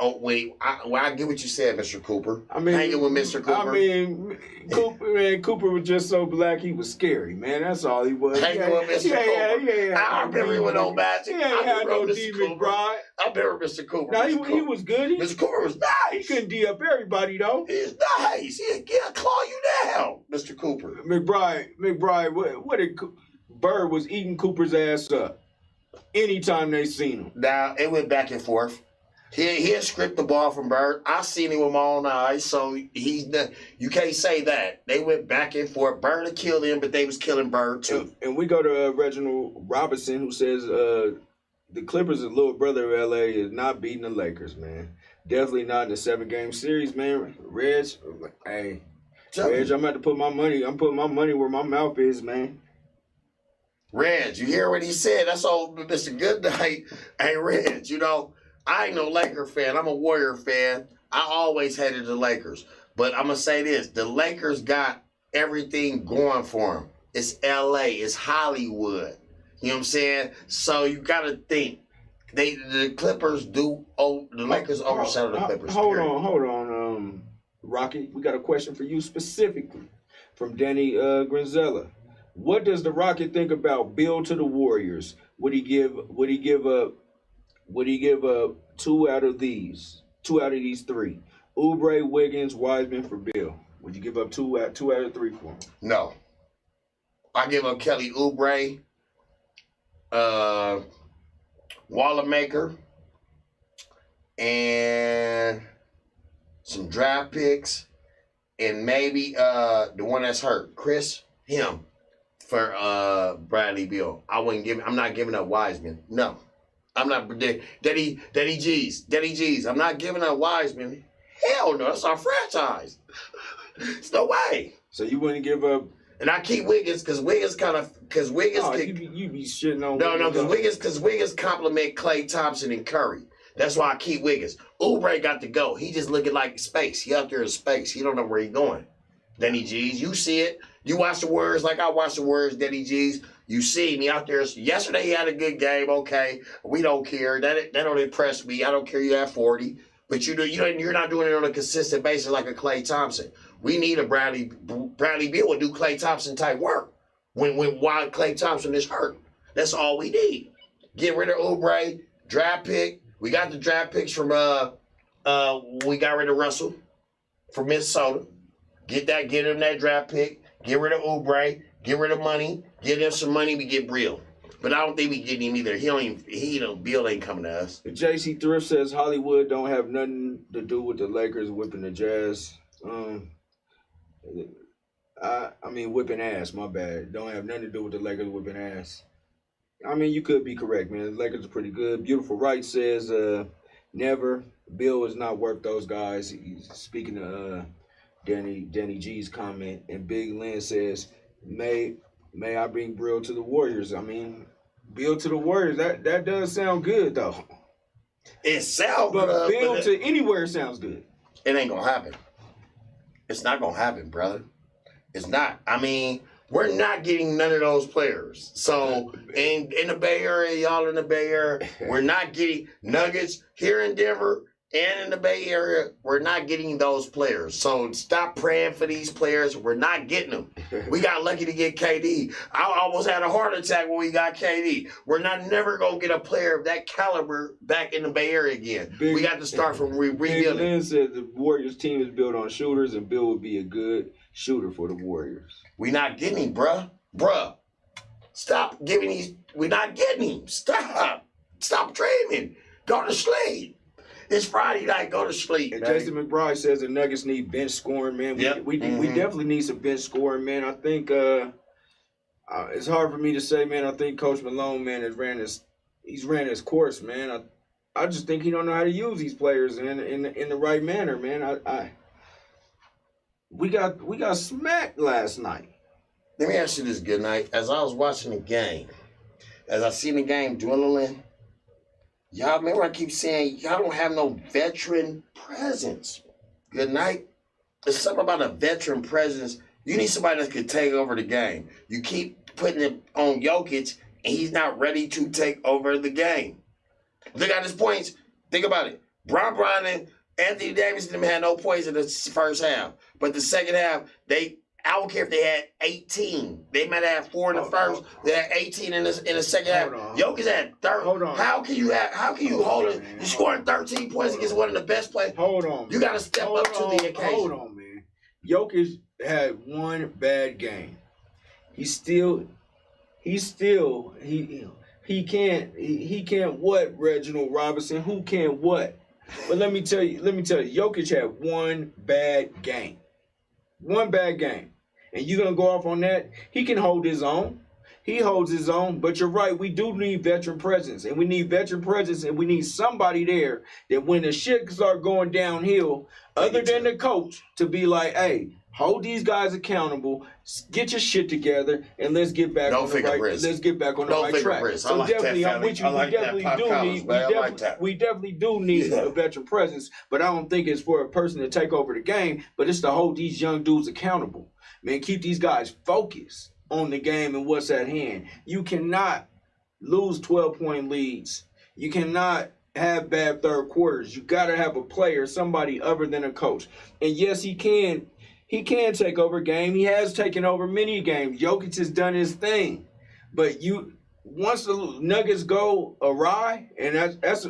Oh wait, I get what you said, Mr. Cooper. I mean, hanging with Mr. Cooper. I mean, Cooper was just so black he was scary, man. That's all he was. Hanging with Mr. Cooper. I remember he was no magic. He ain't had no D. McBride. I remember Mr. Cooper. No, he was good. Mr. Cooper was nice. He couldn't D up everybody though. He's nice. He'd claw you down, Mr. Cooper. McBride. What did Bird was eating Cooper's ass up anytime they seen him. Now it went back and forth. He had script the ball from Bird. I seen him with my own eyes, so you can't say that. They went back and forth. Bird had killed him, but they was killing Bird too. And we go to Reginald Robinson, who says the Clippers' little brother of LA is not beating the Lakers, man. Definitely not in the 7-game series, man. Reg, I'm about to put my money. I'm putting my money where my mouth is, man. Reg, you hear what he said? That's all, Mr. Goodnight. Hey, Reg, you know. I ain't no Laker fan. I'm a Warrior fan. I always hated the Lakers. But I'm going to say this. The Lakers got everything going for them. It's L.A. It's Hollywood. You know what I'm saying? So you got to think. The Clippers do. Oh, the Lakers overshadow the Clippers. Hold on, Rocky. We got a question for you specifically from Danny Granzella. What does the Rocket think about Bill to the Warriors? Would he give up 2 out of these 3? Oubre, Wiggins, Wiseman for Bill. Would you give up 2 out of 3 for him? No. I give up Kelly Oubre, Wallamaker, and some draft picks, and maybe the one that's hurt, Chris, him, for Bradley Beal. I'm not giving up Wiseman. No. I'm not Daddy G's. I'm not giving up Wiseman. Hell no, that's our franchise. There's no way. So you wouldn't give up? And I keep Wiggins because Wiggins you be shitting on. Because Wiggins compliment Klay Thompson and Curry. That's why I keep Wiggins. Oubre got to go. He just looking like space. He out there in space. He don't know where he's going. Danny G's, you see it. You watch the Warriors like I watch the Warriors. Danny G's. You see me out there. Yesterday he had a good game. Okay, we don't care. That don't impress me. I don't care. You have 40, but you're not doing it on a consistent basis like a Klay Thompson. We need a Bradley Beal would do Klay Thompson type work while Klay Thompson is hurt. That's all we need. Get rid of Oubre. Draft pick. We got the draft picks from we got rid of Russell from Minnesota. Get him that draft pick. Get rid of Oubre. Get rid of money. Give them some money. We get Brill. But I don't think we getting him either. Bill ain't coming to us. JC Thrift says Hollywood don't have nothing to do with the Lakers whipping the Jazz. I mean whipping ass. My bad. Don't have nothing to do with the Lakers whipping ass. I mean you could be correct, man. The Lakers are pretty good. Beautiful Right says never. Bill is not worth those guys. He's speaking to Danny G's comment, and Big Lynn says, May I bring Bill to the Warriors? I mean, Bill to the Warriors. That does sound good though. It sounds but good. Bill to anywhere sounds good. It ain't gonna happen. It's not gonna happen, brother. It's not. I mean, we're not getting none of those players. So in the Bay Area, y'all in the Bay Area, we're not getting Nuggets here in Denver and in the Bay Area. We're not getting those players. So stop praying for these players. We're not getting them. We got lucky to get KD. I almost had a heart attack when we got KD. We're never gonna get a player of that caliber back in the Bay Area again. We got to start from rebuilding. Big Lynn said the Warriors team is built on shooters, and Bill would be a good shooter for the Warriors. We not getting him, bruh. Stop giving these. We're not getting him. Stop dreaming. Go to sleep. It's Friday night. Go to sleep. And Jason McBride says the Nuggets need bench scoring, man. We definitely need some bench scoring, man. I think it's hard for me to say, man. I think Coach Malone, man, ran his course, man. I just think he don't know how to use these players in the right manner, man. We got smacked last night. Let me ask you this, good night. As I was watching the game, as I seen the game dwindling, y'all remember I keep saying y'all don't have no veteran presence. Good night. There's something about a veteran presence. You need somebody that could take over the game. You keep putting it on Jokic, and he's not ready to take over the game. Look at his points. Think about it. Bron and Anthony Davis and them had no points in the first half. But the second half, I don't care if they had 18. They might have 4 in the first. They had 18 in the second half. Jokic had 30. Hold on. How can you hold it? You're scoring 13 points against one of the best players. Hold on. You got to step up to the occasion. Hold on, man. Jokic had one bad game. He can't what, Reginald Robinson? Who can what? But let me tell you, Jokic had one bad game. One bad game. And you're going to go off on that? He can hold his own. He holds his own. But you're right, we do need veteran presence. And we need veteran presence, and we need somebody there that when the shit start going downhill, other than the coach, to be like, hey, hold these guys accountable, get your shit together, and let's get back on the right track. So definitely, I'm with you. We definitely do need a veteran presence, but I don't think it's for a person to take over the game, but it's to hold these young dudes accountable. Man, keep these guys focused on the game and what's at hand. You cannot lose 12-point leads. You cannot have bad third quarters. You got to have a player, somebody other than a coach. And yes, he can take over a game. He has taken over many games. Jokic has done his thing. But once the Nuggets go awry, and that's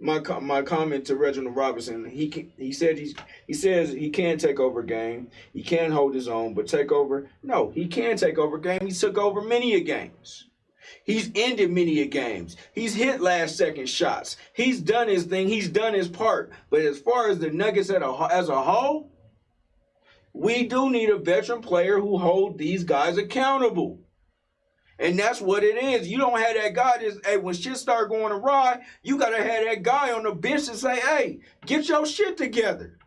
my comment to Reginald Robinson. He says he can take over a game. He can hold his own, but take over. No, he can take over a game. He took over many a games. He's ended many a games. He's hit last-second shots. He's done his thing. He's done his part. But as far as the Nuggets as a whole, we do need a veteran player who holds these guys accountable. And that's what it is. You don't have that guy when shit start going awry, you got to have that guy on the bench and say, hey, get your shit together.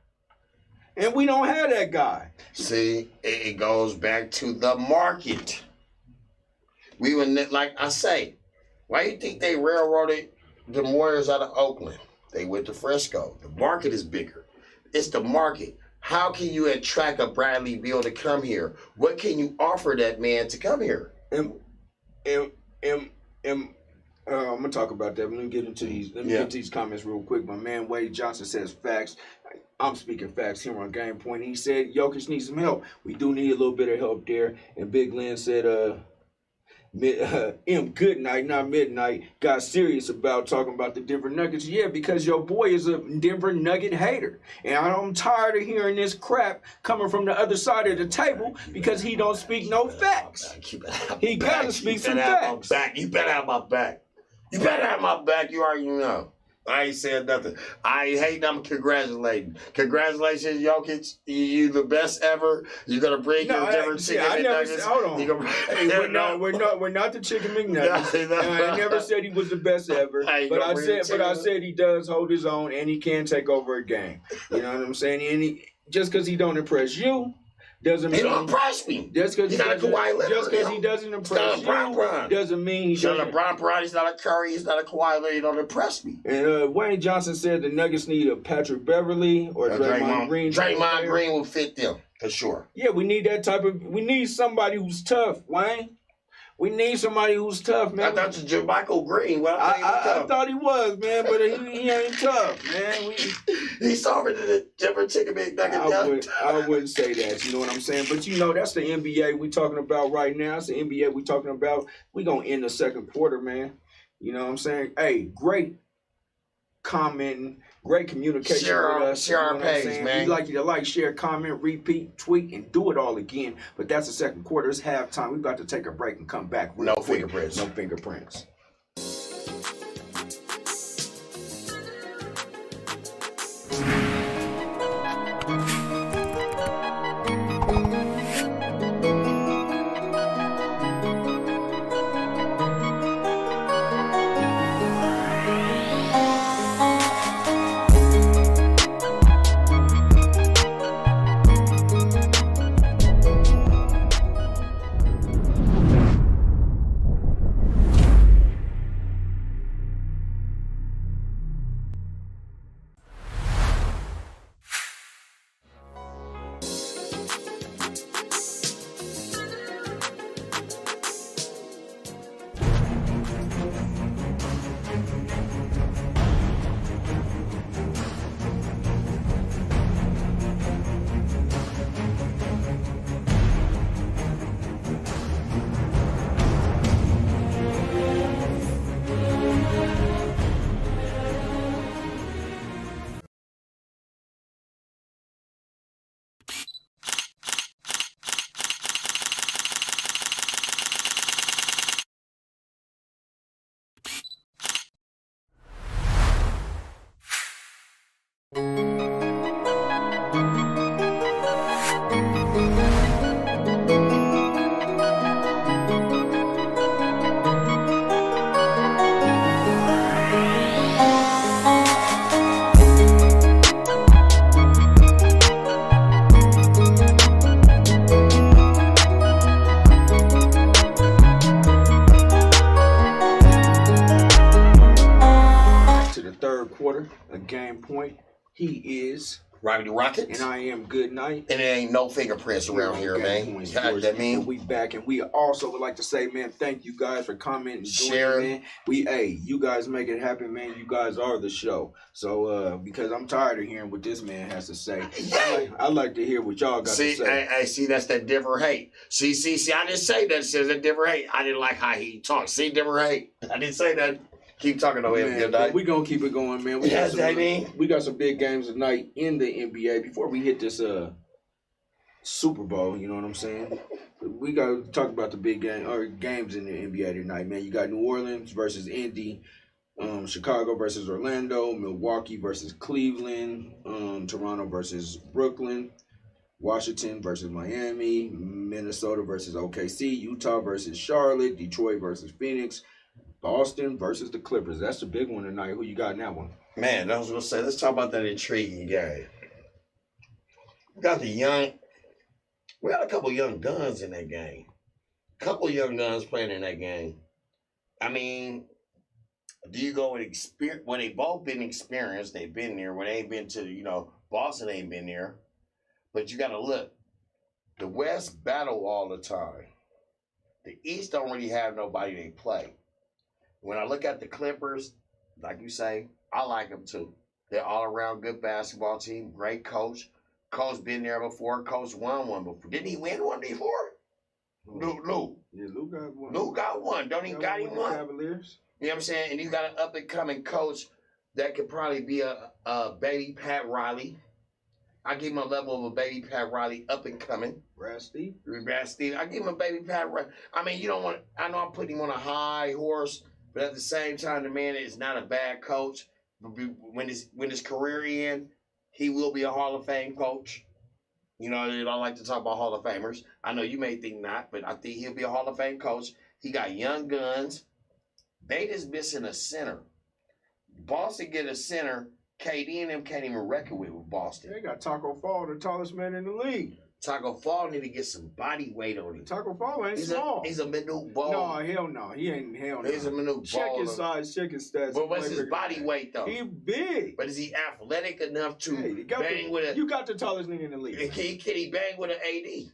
And we don't have that guy. See, it goes back to the market. We were, like I say, why do you think they railroaded the Warriors out of Oakland? They went to Frisco. The market is bigger. It's the market. How can you attract a Bradley Beal to come here? What can you offer that man to come here? I'm gonna talk about that. Let me get into these comments real quick. My man Wade Johnson says facts. I'm speaking facts here on Game Point. He said Jokic needs some help. We do need a little bit of help there. And Big Lynn said M.GOODKNIGHT, not Midnight, got serious about talking about the Denver Nuggets. Yeah, because your boy is a Denver Nugget hater. And I'm tired of hearing this crap coming from the other side of the table because he don't speak no facts. He got to speak some facts. You better have my back. You better have my back. You already know. I ain't saying nothing. I ain't hating. I'm congratulating. Congratulations, Jokic. You the best ever. You're gonna bring your Denver chicken McNuggets. Hold on. Hey, we're not the chicken McNuggets. I never said he was the best ever. But I said he does hold his own and he can take over a game. You know what I'm saying? And just because he don't impress you doesn't mean he don't impress me. Just because he doesn't impress you doesn't mean he's not a LeBron. He's not a Curry. He's not a Kawhi Leonard. He don't impress me. And Wayne Johnson said the Nuggets need a Patrick Beverly or Draymond Green. Draymond Green will fit them for sure. Yeah, we need that type of. We need somebody who's tough, Wayne. We need somebody who's tough, man. I thought you were Jermichael Green. Well, I thought he was, man, but he ain't tough, man. He's over to the Denver chicken McNugget. I wouldn't say that. You know what I'm saying? But you know, that's the NBA we talking about right now. It's the NBA we talking about. We gonna end the second quarter, man. You know what I'm saying? Hey, great commenting, great communication with us. Share our page, man. We like you to like, share, comment, repeat, tweet, and do it all again. But that's the second quarter. It's halftime. We about to take a break and come back. No fingerprints. No fingerprints. He is Robbie the Rocket. And I am M.GOODKNIGHT. And there ain't no fingerprints around here, man. That mean? And we back, and we also would like to say, man, thank you guys for commenting, sharing, man. You guys make it happen, man. You guys are the show. So, because I'm tired of hearing what this man has to say. I like to hear what y'all got to say. I see, that's that Denver hate. See, I didn't say that. It says that Denver hate. I didn't like how he talked. See, Denver hate. I didn't say that. Keep talking to him, man. We're going to keep it going, man. We got some big games tonight in the NBA. Before we hit this Super Bowl, you know what I'm saying? We got to talk about the big games in the NBA tonight, man. You got New Orleans versus Indy, Chicago versus Orlando, Milwaukee versus Cleveland, Toronto versus Brooklyn, Washington versus Miami, Minnesota versus OKC, Utah versus Charlotte, Detroit versus Phoenix, Boston versus the Clippers. That's the big one tonight. Who you got in that one? Man, I was going to say, let's talk about that intriguing game. We got a couple young guns in that game. A couple young guns playing in that game. I mean, do you go with experience? Well, they both been experienced. They've been there. When they ain't been to, Boston ain't been there. But you got to look. The West battle all the time. The East don't really have nobody they play. When I look at the Clippers, like you say, I like them too. They're all around good basketball team, great coach. Coach been there before. Coach won one before. Didn't he win one before? Lou. Yeah, Lou got one. Lou got one. Don't he got him one? Cavaliers. You know what I'm saying? And you got an up-and-coming coach that could probably be a baby Pat Riley. I give him a level of a baby Pat Riley up-and-coming. Brad Steve. I give him a baby Pat Riley. I mean, you don't want. I know I'm putting him on a high horse, but at the same time, the man is not a bad coach. When his career ends, he will be a Hall of Fame coach. You know, I don't like to talk about Hall of Famers. I know you may think not, but I think he'll be a Hall of Fame coach. He got young guns. They just missing a center. Boston get a center. KD and them can't even reckon with Boston. They got Taco Fall, the tallest man in the league. Taco Fall need to get some body weight on him. Taco Fall ain't small. He's a minute ball. No, hell no. He ain't hell no. He's a minute Check ball. his size, check his stats. But what's his body weight though? He big. But is he athletic enough to bang with a? You got the tallest nigga in the league. Can he bang with an AD?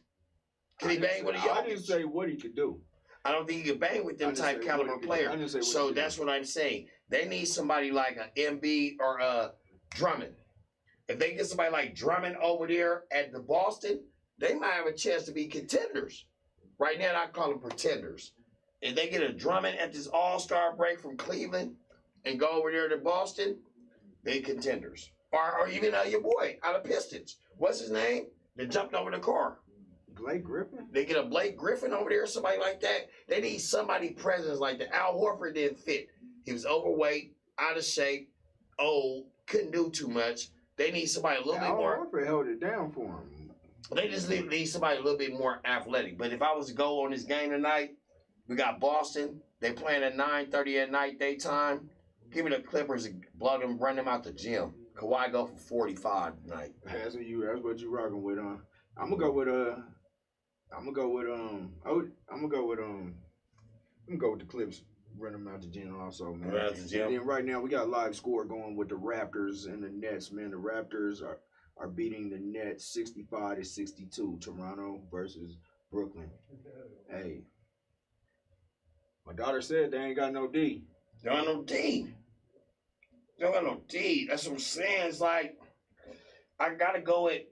Can he bang with a Jokic? I didn't say what he could do. I don't think he can bang with them type caliber players. So that's what I'm saying. They need somebody like an Embiid or a Drummond. If they get somebody like Drummond over there at the Boston, they might have a chance to be contenders. Right now, I call them pretenders. If they get a Drummond at this All-Star break from Cleveland and go over there to Boston, they contenders. Or even your boy out of Pistons. What's his name? That jumped over the car. Blake Griffin? They get a Blake Griffin over there, somebody like that. They need somebody presence like that. Al Horford didn't fit. He was overweight, out of shape, old, couldn't do too much. They need somebody a little bit more. Al Horford held it down for him. They just need somebody a little bit more athletic. But if I was to go on this game tonight, we got Boston. They playing at 9:30 at night daytime. Give me the Clippers and blow them, run them out the gym. Kawhi go for 45 tonight. That's what you rocking with, huh? I'm gonna go with the Clips. Run them out the gym also, man. Run out the gym. And then right now we got a live score going with the Raptors and the Nets, man. The Raptors are beating the Nets 65-62. Toronto versus Brooklyn. Hey, my daughter said they ain't got no D. They don't got no D. They don't got no D. That's what I'm saying. It's like I gotta go at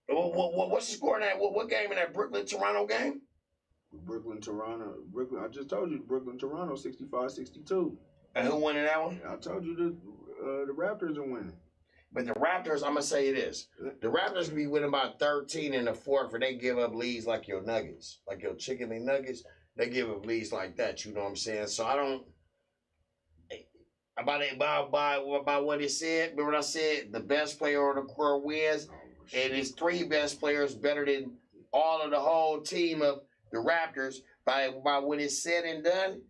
what's the score in that? What game in that Brooklyn-Toronto game? Brooklyn. I just told you Brooklyn-Toronto 65-62. And who won in that one? I told you the Raptors are winning. But the Raptors, I'm gonna say it is. The Raptors be winning by 13 in the fourth, and they give up leads like your Nuggets, like your chicken and nuggets. They give up leads like that. You know what I'm saying? So I don't. About what it said. Remember what I said? The best player on the court wins, and it's three best players better than all of the whole team of the Raptors. By what it's said and done,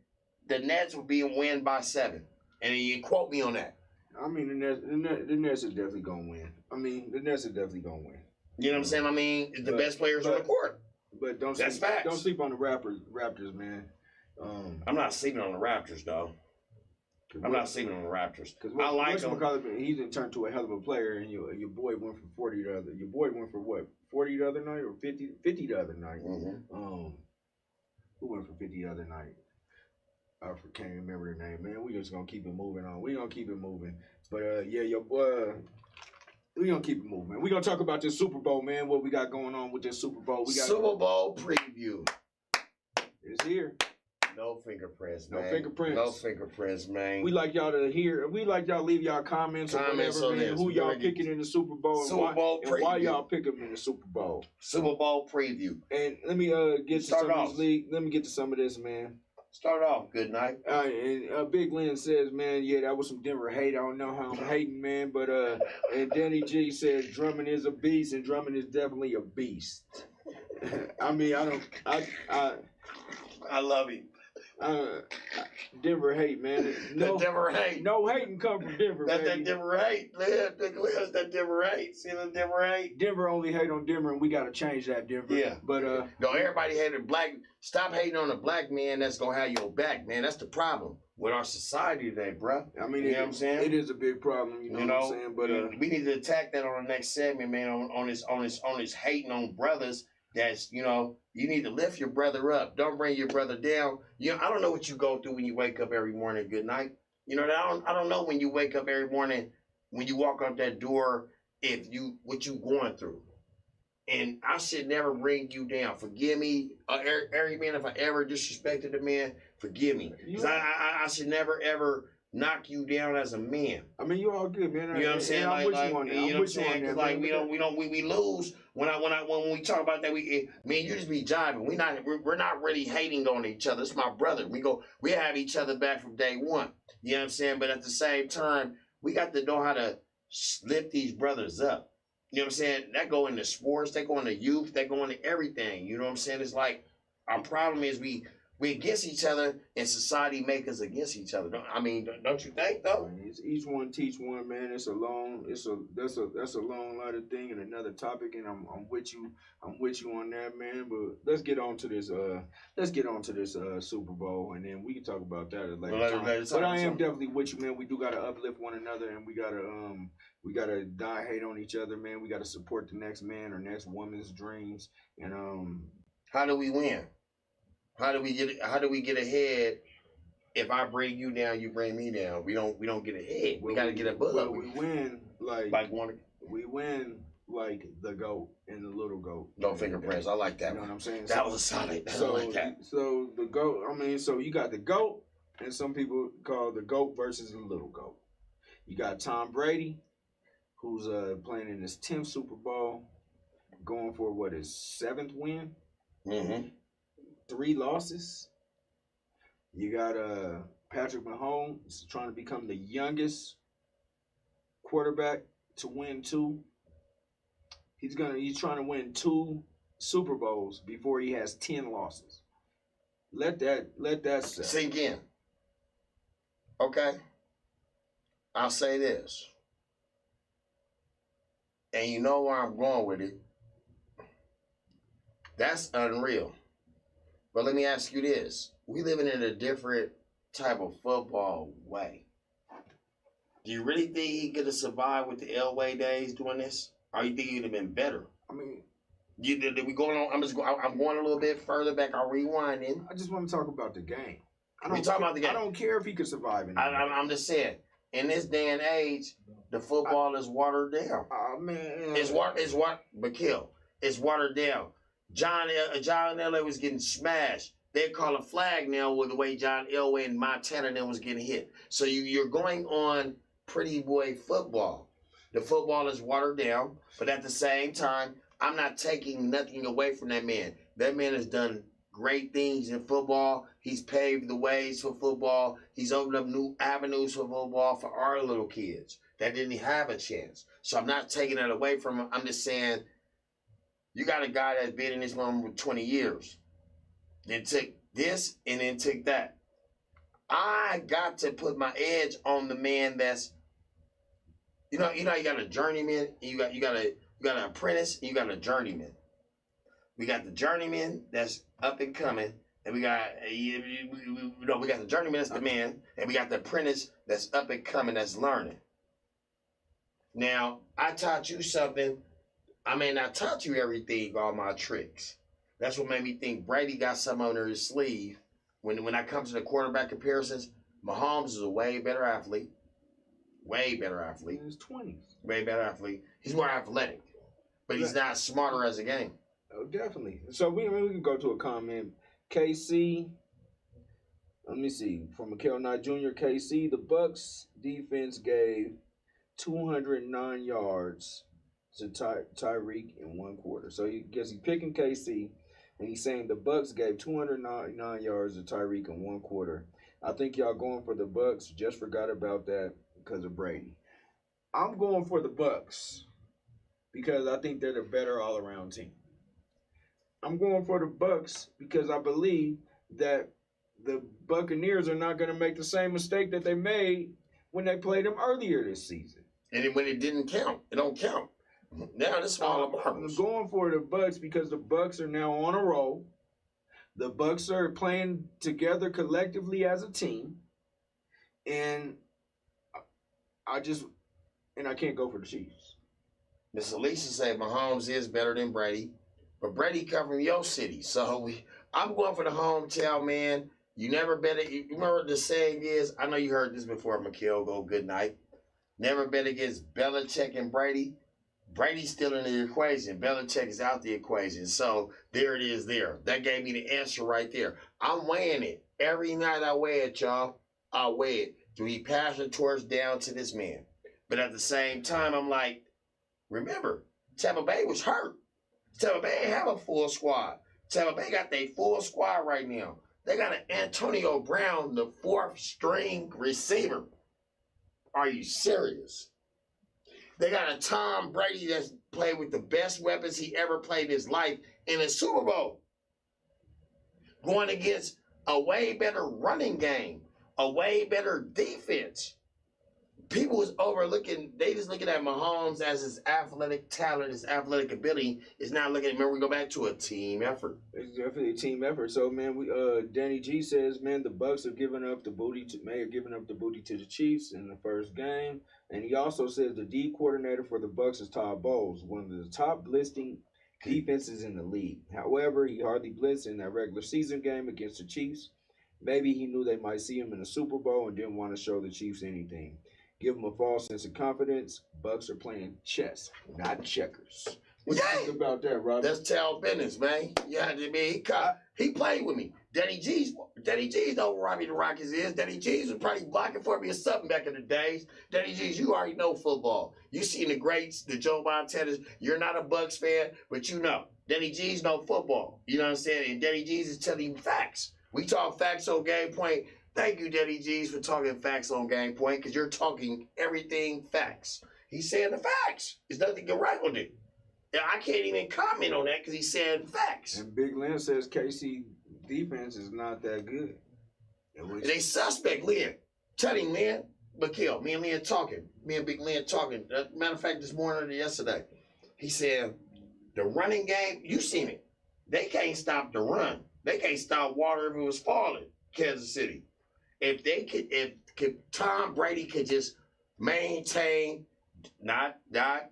the Nets will be a win by 7. And you quote me on that. I mean, the Nets are definitely gonna win. The Nets are definitely gonna win. You know what I'm saying? I mean, the best players on the court. But don't sleep on the Raptors, man. I'm not sleeping on the Raptors, though. I'm not sleeping on the Raptors. Because I like him. He didn't turn to a hell of a player, and your boy went from 40 the other. Your boy went for what? 40 the other night or 50 the other night? Mm-hmm. Who went for 50 the other night? I can't remember the name, man. We just gonna keep it moving on. We gonna keep it moving. But yeah, your boy. We gonna keep it moving, man. We gonna talk about this Super Bowl, man. What we got going on with this Super Bowl? We got Super Bowl preview. It's here. No fingerprints, man. No fingerprints. No fingerprints, man. We like y'all to hear. We like y'all to leave y'all comments or whatever, man. This. Who y'all picking in the Super Bowl Super Bowl and why y'all pick them in the Super Bowl? Super Bowl preview. And let me get to some of this league. Let me get to some of this, man. Start off. Good night. And Big Lynn says, man, yeah, that was some Denver hate. I don't know how I'm hating, man, but and Danny G says Drummond is a beast, and Drummond is definitely a beast. I love him. Denver hate, man. No Denver hate. No hating come from Denver, That's baby. that Denver hate. That's that Denver hate. See the Denver hate? Denver only hate on Denver, and we got to change that, Denver. Yeah. But no, everybody hated black. Stop hating on a black man that's gonna have your back, man. That's the problem with our society today, bro. I mean, you know what I'm saying? It is a big problem, you know what I'm saying? But we need to attack that on the next segment, man. On this hating on brothers. That's, you need to lift your brother up. Don't bring your brother down. I don't know what you go through when you wake up every morning. Good night. I don't know when you wake up every morning, when you walk out that door, what you going through. And I should never bring you down. Forgive me, every man, if I ever disrespected a man, forgive me. Because I should never, ever knock you down as a man. I mean, you all good, man. You know what I'm saying? I'm with you on that. You know what I'm saying? Because like we lose when we talk about that. Me and you just be jiving. We're not really hating on each other. It's my brother. We have each other back from day one. You know what I'm saying? But at the same time, we got to know how to lift these brothers up. You know what I'm saying? That go into sports, they go into youth, they go into everything. You know what I'm saying? It's like our problem is we against each other, and society make us against each other. Don't you think though? It's each one teach one, man. That's a long lot of thing and another topic, and I'm with you on that, man. But let's get on to this Super Bowl, and then we can talk about that at a later time. But I am definitely with you, man. We do gotta uplift one another, and we gotta not hate on each other, man. We gotta support the next man or next woman's dreams, and how do we win? How do we get ahead? If I bring you down, you bring me down. We don't get ahead. We got to get above. Well, we win we win like the GOAT and the little GOAT. No fingerprints. I like that. You know what I'm saying? That was a solid. I like that. So the GOAT. So you got the GOAT, and some people call the GOAT versus the little GOAT. You got Tom Brady, who's playing in his 10th Super Bowl, going for his 7th win. Mm-hmm. 3 losses. You got Patrick Mahomes trying to become the youngest quarterback to win 2. He's trying to win 2 Super Bowls before he has 10 losses. Let that sink in. Okay. I'll say this. And you know where I'm going with it. That's unreal. But let me ask you this. We living in a different type of football way. Do you really think he could have survived with the Elway days doing this? Or you think he'd have been better? I mean, did we going on? I'm going a little bit further back. I'm rewinding. I just want to talk about the game. We talking about the game. I don't care if he could survive in I'm just saying. In this day and age, the football is watered down. Oh man, it's watered down. John Elway was getting smashed. They call a flag now with the way John Elway and Montana then was getting hit. So you're going on pretty boy football. The football is watered down, but at the same time, I'm not taking nothing away from that man. That man has done great things in football. He's paved the ways for football. He's opened up new avenues for football for our little kids that didn't have a chance. So I'm not taking that away from him. I'm just saying, you got a guy that's been in this room for 20 years. Then took this and then took that. I got to put my edge on the man that's, you got a journeyman, and you got an apprentice, and you got a journeyman. We got the journeyman that's up and coming, and we got the journeyman that's the man, and we got the apprentice that's up and coming that's learning. Now, I taught you something. I may not taught you everything, all my tricks. That's what made me think Brady got something under his sleeve. When I come to the quarterback comparisons, Mahomes is a way better athlete. Way better athlete. In his 20s. Way better athlete. He's more athletic, but he's not smarter as a game. Oh, definitely. So we can go to a comment. KC, let me see. From M.GOODKNIGHT Jr., KC, the Bucks defense gave 209 yards to Tyreek in 1 quarter. So he's picking KC, and he's saying the Bucks gave 209 yards to Tyreek in 1 quarter. I think y'all going for the Bucks. Just forgot about that because of Brady. I'm going for the Bucks because I think they're the better all-around team. I'm going for the Bucks because I believe that the Buccaneers are not going to make the same mistake that they made when they played them earlier this season. And when it didn't count, it don't count. Now this all I'm going for the Bucks because the Bucks are now on a roll. The Bucks are playing together collectively as a team, and I can't go for the Chiefs. Miss Alicia said Mahomes is better than Brady, but Brady come from your city, so I'm going for the hometown man. You never bet. You remember what the saying is? I know you heard this before, McKill. Go good night. Never bet against Belichick and Brady. Brady's still in the equation. Belichick is out the equation. So there it is there. That gave me the answer right there. I'm weighing it. Every night I weigh it, y'all. I weigh it. Do he pass the torch down to this man? But at the same time, I'm like, remember, Tampa Bay was hurt. Tampa Bay ain't have a full squad. Tampa Bay got their full squad right now. They got an Antonio Brown, the 4th string receiver. Are you serious? They got a Tom Brady that's played with the best weapons he ever played in his life in a Super Bowl. Going against a way better running game, a way better defense. People is overlooking, they just looking at Mahomes as his athletic talent, his athletic ability. Is not looking at, remember, we go back to a team effort. It's definitely a team effort. So, man, Danny G says, man, the Bucks have given up the booty to the Chiefs in the first game. And he also says the D coordinator for the Bucks is Todd Bowles, one of the top blitzing defenses in the league. However, he hardly blitzed in that regular season game against the Chiefs. Maybe he knew they might see him in the Super Bowl and didn't want to show the Chiefs anything. Give them a false sense of confidence. Bucks are playing chess, not checkers. What do you think about that, Robbie? That's tell business, man. Yeah, I mean, he played with me. Danny G's know who Robbie the Rockets is. Danny G's was probably blocking for me or something back in the days. Danny G's, you already know football. You seen the greats, the Joe Montanas. You're not a Bucks fan, but you know. Danny G's know football. You know what I'm saying? And Danny G's is telling you facts. We talk facts on Game Point. Thank you, Danny G's, for talking facts on Game Point, because you're talking everything facts. He's saying the facts. There's nothing around it. I can't even comment on that because he's saying facts. And Big Lynn says KC defense is not that good. And they suspect, Lynn. Tell him, Lynn. Mikhail, me and Lynn talking. Me and Big Lynn talking. Matter of fact, this morning or yesterday, he said, the running game, you seen it. They can't stop the run. They can't stop water if it was falling, Kansas City. If Tom Brady could just maintain not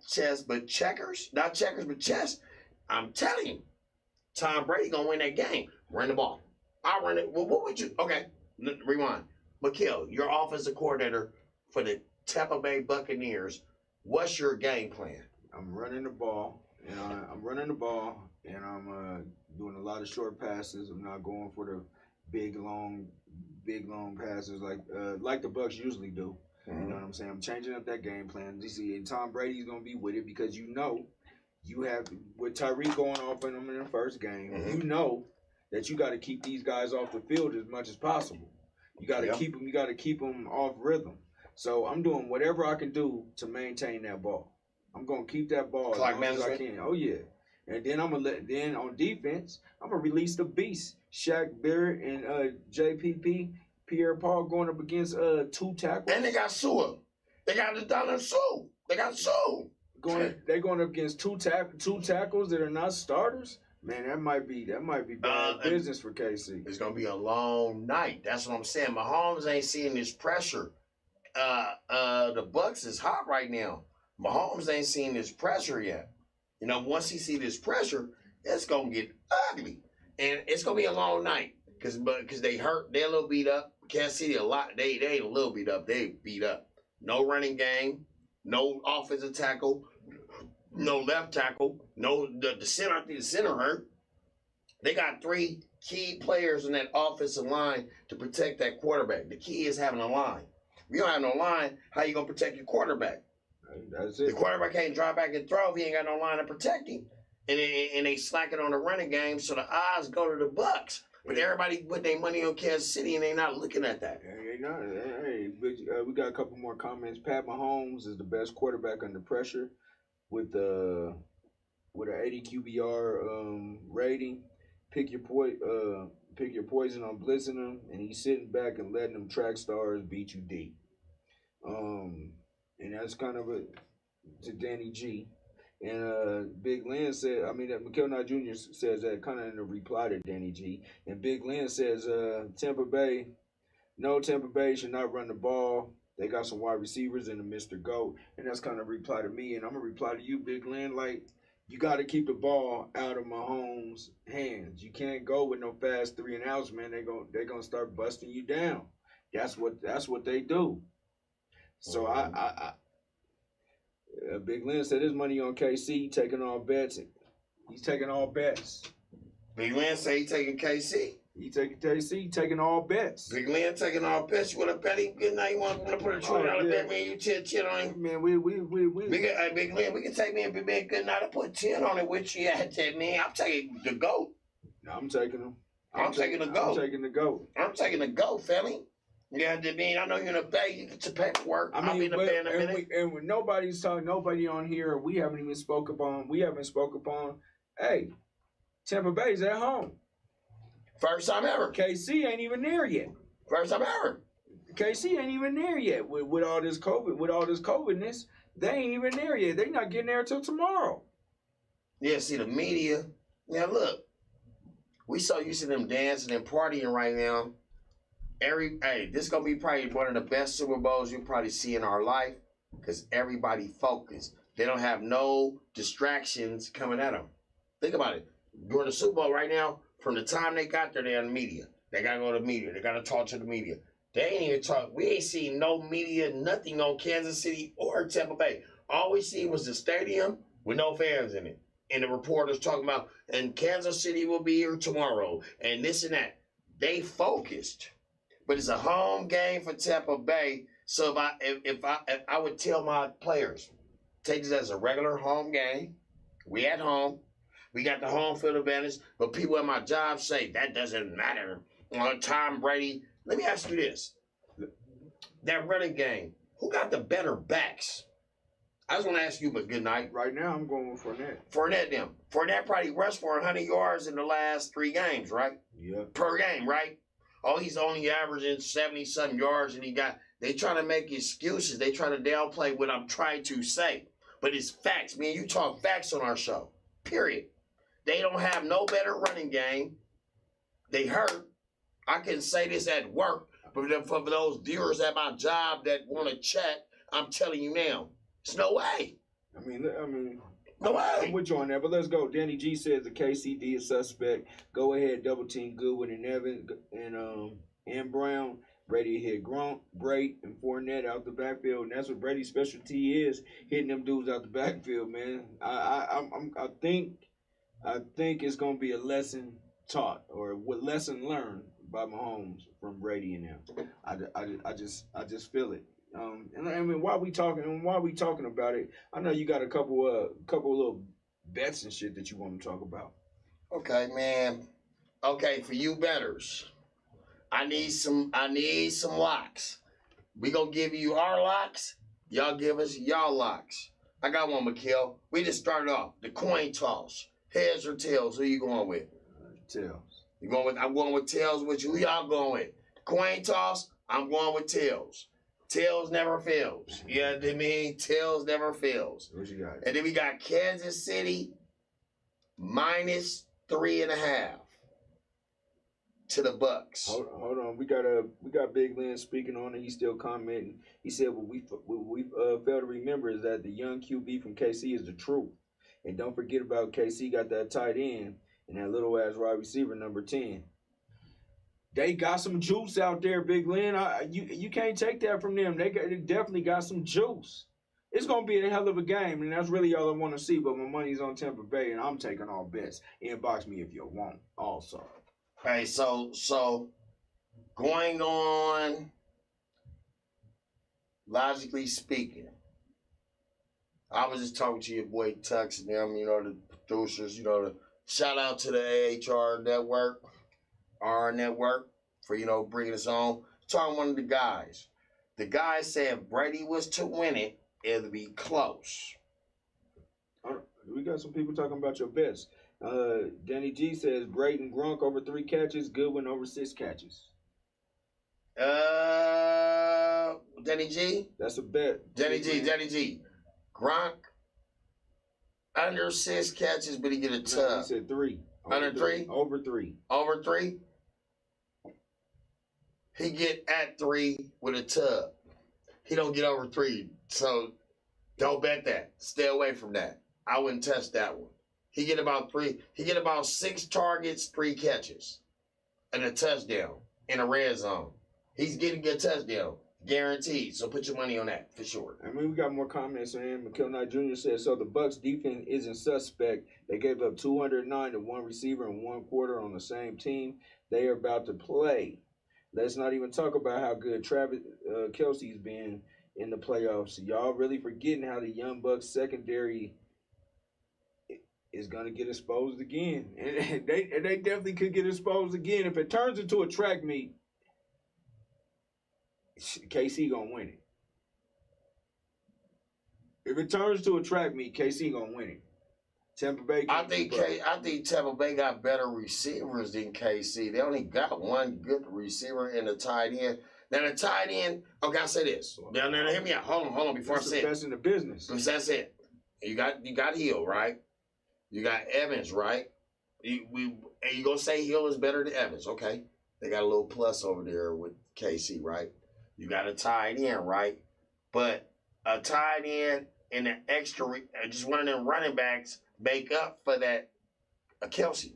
chess but checkers, not checkers but chess, I'm telling you, Tom Brady gonna win that game. Run the ball. I run it. Well, what would you? Okay, rewind. Mikhail, your offensive coordinator for the Tampa Bay Buccaneers. What's your game plan? I'm running the ball, and I'm doing a lot of short passes. I'm not going for the big long passes like the Bucks usually do. Mm-hmm. You know what I'm saying? I'm changing up that game plan. You see, and Tom Brady's gonna be with it because you know you have with Tyreek going off on them in the first game. Mm-hmm. You know that you got to keep these guys off the field as much as possible. You got to keep them. You got to keep them off rhythm. So I'm doing whatever I can do to maintain that ball. I'm gonna keep that ball as long as I can. Oh yeah. And then then on defense, I'm gonna release the beast. Shaq Barrett and JPP, Pierre Paul going up against 2 tackles. And they got Sewell. They got the Donald Sewell. They got Sewell. They're going up against two tackles that are not starters. Man, that might be bad business for KC. It's gonna be a long night. That's what I'm saying. Mahomes ain't seeing this pressure. The Bucks is hot right now. Mahomes ain't seeing this pressure yet. You know, once he see this pressure, it's gonna get ugly, and it's gonna be a long night because they hurt. They're a little beat up. Kansas City a lot. They ain't a little beat up. They beat up. No running game. No offensive tackle. No left tackle. No the center. I think the center hurt. They got 3 key players in that offensive line to protect that quarterback. The key is having a line. If you don't have no line, how you gonna protect your quarterback? That's it. The quarterback can't drive back and throw if he ain't got no line to protect him. And they slacking on the running game, so the odds go to the Bucks. But everybody put their money on Kansas City, and they not looking at that. Hey, we got a couple more comments. Pat Mahomes is the best quarterback under pressure with an 80 QBR rating. Pick your poison on blitzing him, and he's sitting back and letting them track stars beat you deep. And that's kind of to Danny G. And Big Lynn said, Mikhail Knight Jr. says that kind of in a reply to Danny G. And Big Lynn says, Tampa Bay should not run the ball. They got some wide receivers and a Mr. GOAT. And that's kind of a reply to me. And I'm going to reply to you, Big Lynn, like, you got to keep the ball out of Mahomes' hands. You can't go with no fast 3 and outs, man. They're gonna start busting you down. That's what they do. So Big Lynn said his money on KC, taking all bets. He's taking all bets. Big Lynn say he taking KC. He taking KC, taking all bets. Big Lynn taking all bets. You want to bet him? Good night. You want to put a $20 bet, man? You 10 on him. Man, Big Lynn, we can take me and Big Lynn good night. I put 10 on it with you at that, man. I'm taking the GOAT. I'm taking him. I'm taking the GOAT. I'm taking the GOAT. I'm taking the GOAT, family. Yeah, I mean, I know you're in a bay. You get your paperwork. I'll be in the bay in a minute. And nobody's talking. Nobody on here. We haven't even spoke upon. Hey, Tampa Bay's at home. First time ever. KC ain't even there yet. First time ever. KC ain't even there yet with all this COVID. With all this COVIDness, they ain't even there yet. They not getting there till tomorrow. Yeah, see the media. Now look, we so used to them dancing and partying right now. This gonna be probably one of the best Super Bowls you'll probably see in our life because everybody focused. They don't have no distractions coming at them. Think about it. During the Super Bowl right now, from the time they got there, they're in the media. They gotta go to the media. They gotta talk to the media. They ain't even talk. We ain't seen no media, nothing on Kansas City or Tampa Bay. All we seen was the stadium with no fans in it. And the reporters talking about, and Kansas City will be here tomorrow, and this and that. They focused. But it's a home game for Tampa Bay. So if I would tell my players, take this as a regular home game. We at home. We got the home field advantage. But people at my job say that doesn't matter. Tom Brady. Let me ask you this. That running game, who got the better backs? I just want to ask you, but good night. Right now, I'm going with Fournette. Fournette probably rushed for 100 yards in the last 3 games, right? Yeah. Per game, right? Oh, he's only averaging 70-something yards, and they trying to make excuses. They try to downplay what I'm trying to say. But it's facts. Me and you talk facts on our show. Period. They don't have no better running game. They hurt. I can say this at work, but for those viewers at my job that want to chat, I'm telling you now, there's no way. I mean, no way. I'm with you on that, but let's go. Danny G says the KCD is suspect. Go ahead, double team Goodwin and Evans and Brown. Brady hit Gronk, Brait, and Fournette out the backfield, and that's what Brady's specialty is, hitting them dudes out the backfield, man. I think it's gonna be a lesson taught or a lesson learned by Mahomes from Brady and them. I just feel it. And I mean, while we talking about it, I know you got a couple little bets and shit that you want to talk about. Okay, man. Okay, for you bettors, I need some locks. We gonna give you our locks. Y'all give us y'all locks. I got one, Mikhail. We just started off the coin toss. Heads or tails? Who you going with? Tails. I'm going with tails. With you? Who y'all going with? Coin toss. I'm going with tails. Tails never fails. You know what I mean? Tails never fails. What you got? And then we got Kansas City -3.5 to the Bucks. Hold on. We got Big Lynn speaking on it. He's still commenting. He said what we fail to remember is that the young QB from KC is the truth. And don't forget about KC got that tight end and that little ass wide receiver number 10. They got some juice out there, Big Lynn. You can't take that from them. They definitely got some juice. It's going to be a hell of a game, and that's really all I want to see. But my money's on Tampa Bay, and I'm taking all bets. Inbox me if you want also. Hey, so going on, logically speaking, I was just talking to your boy Tux and them, the producers, the shout out to the AHR network. Our network for, bringing us on. Talking to one of the guys. The guy said if Brady was to win it, it'll be close. We got some people talking about your bets. Danny G says Brait and Gronk over 3 catches, Goodwin over 6 catches. Danny G? That's a bet. Danny G. Gronk under 6 catches, but he get a tub. No, he said 3. Under 3? Over 3. Over 3? He get at 3 with a tub. He don't get over 3. So don't bet that. Stay away from that. I wouldn't touch that one. He get about 3. He get about 6 targets, 3 catches, and a touchdown in a red zone. He's getting a touchdown. Guaranteed. So put your money on that for sure. I mean, we got more comments on him. McKill Jr. said, so the Bucks defense isn't suspect. They gave up 209 to one receiver in one quarter on the same team. They are about to play. Let's not even talk about how good Travis Kelce's been in the playoffs. Y'all really forgetting how the Young Bucks secondary is going to get exposed again. And they definitely could get exposed again. If it turns into a track meet, KC going to win it. If it turns to a track meet, KC going to win it. Tampa Bay. I think Tampa Bay got better receivers than KC. They only got one good receiver in the tight end. Now the tight end, okay, I'll say this. Now hear me out. Hold on before I say it. That's in the business. Because that's it. You got Hill, right? You got Evans, right? And you gonna say Hill is better than Evans, okay? They got a little plus over there with KC, right? You got a tight end, right? But a tight end and an extra, just one of them running backs make up for that Kelce.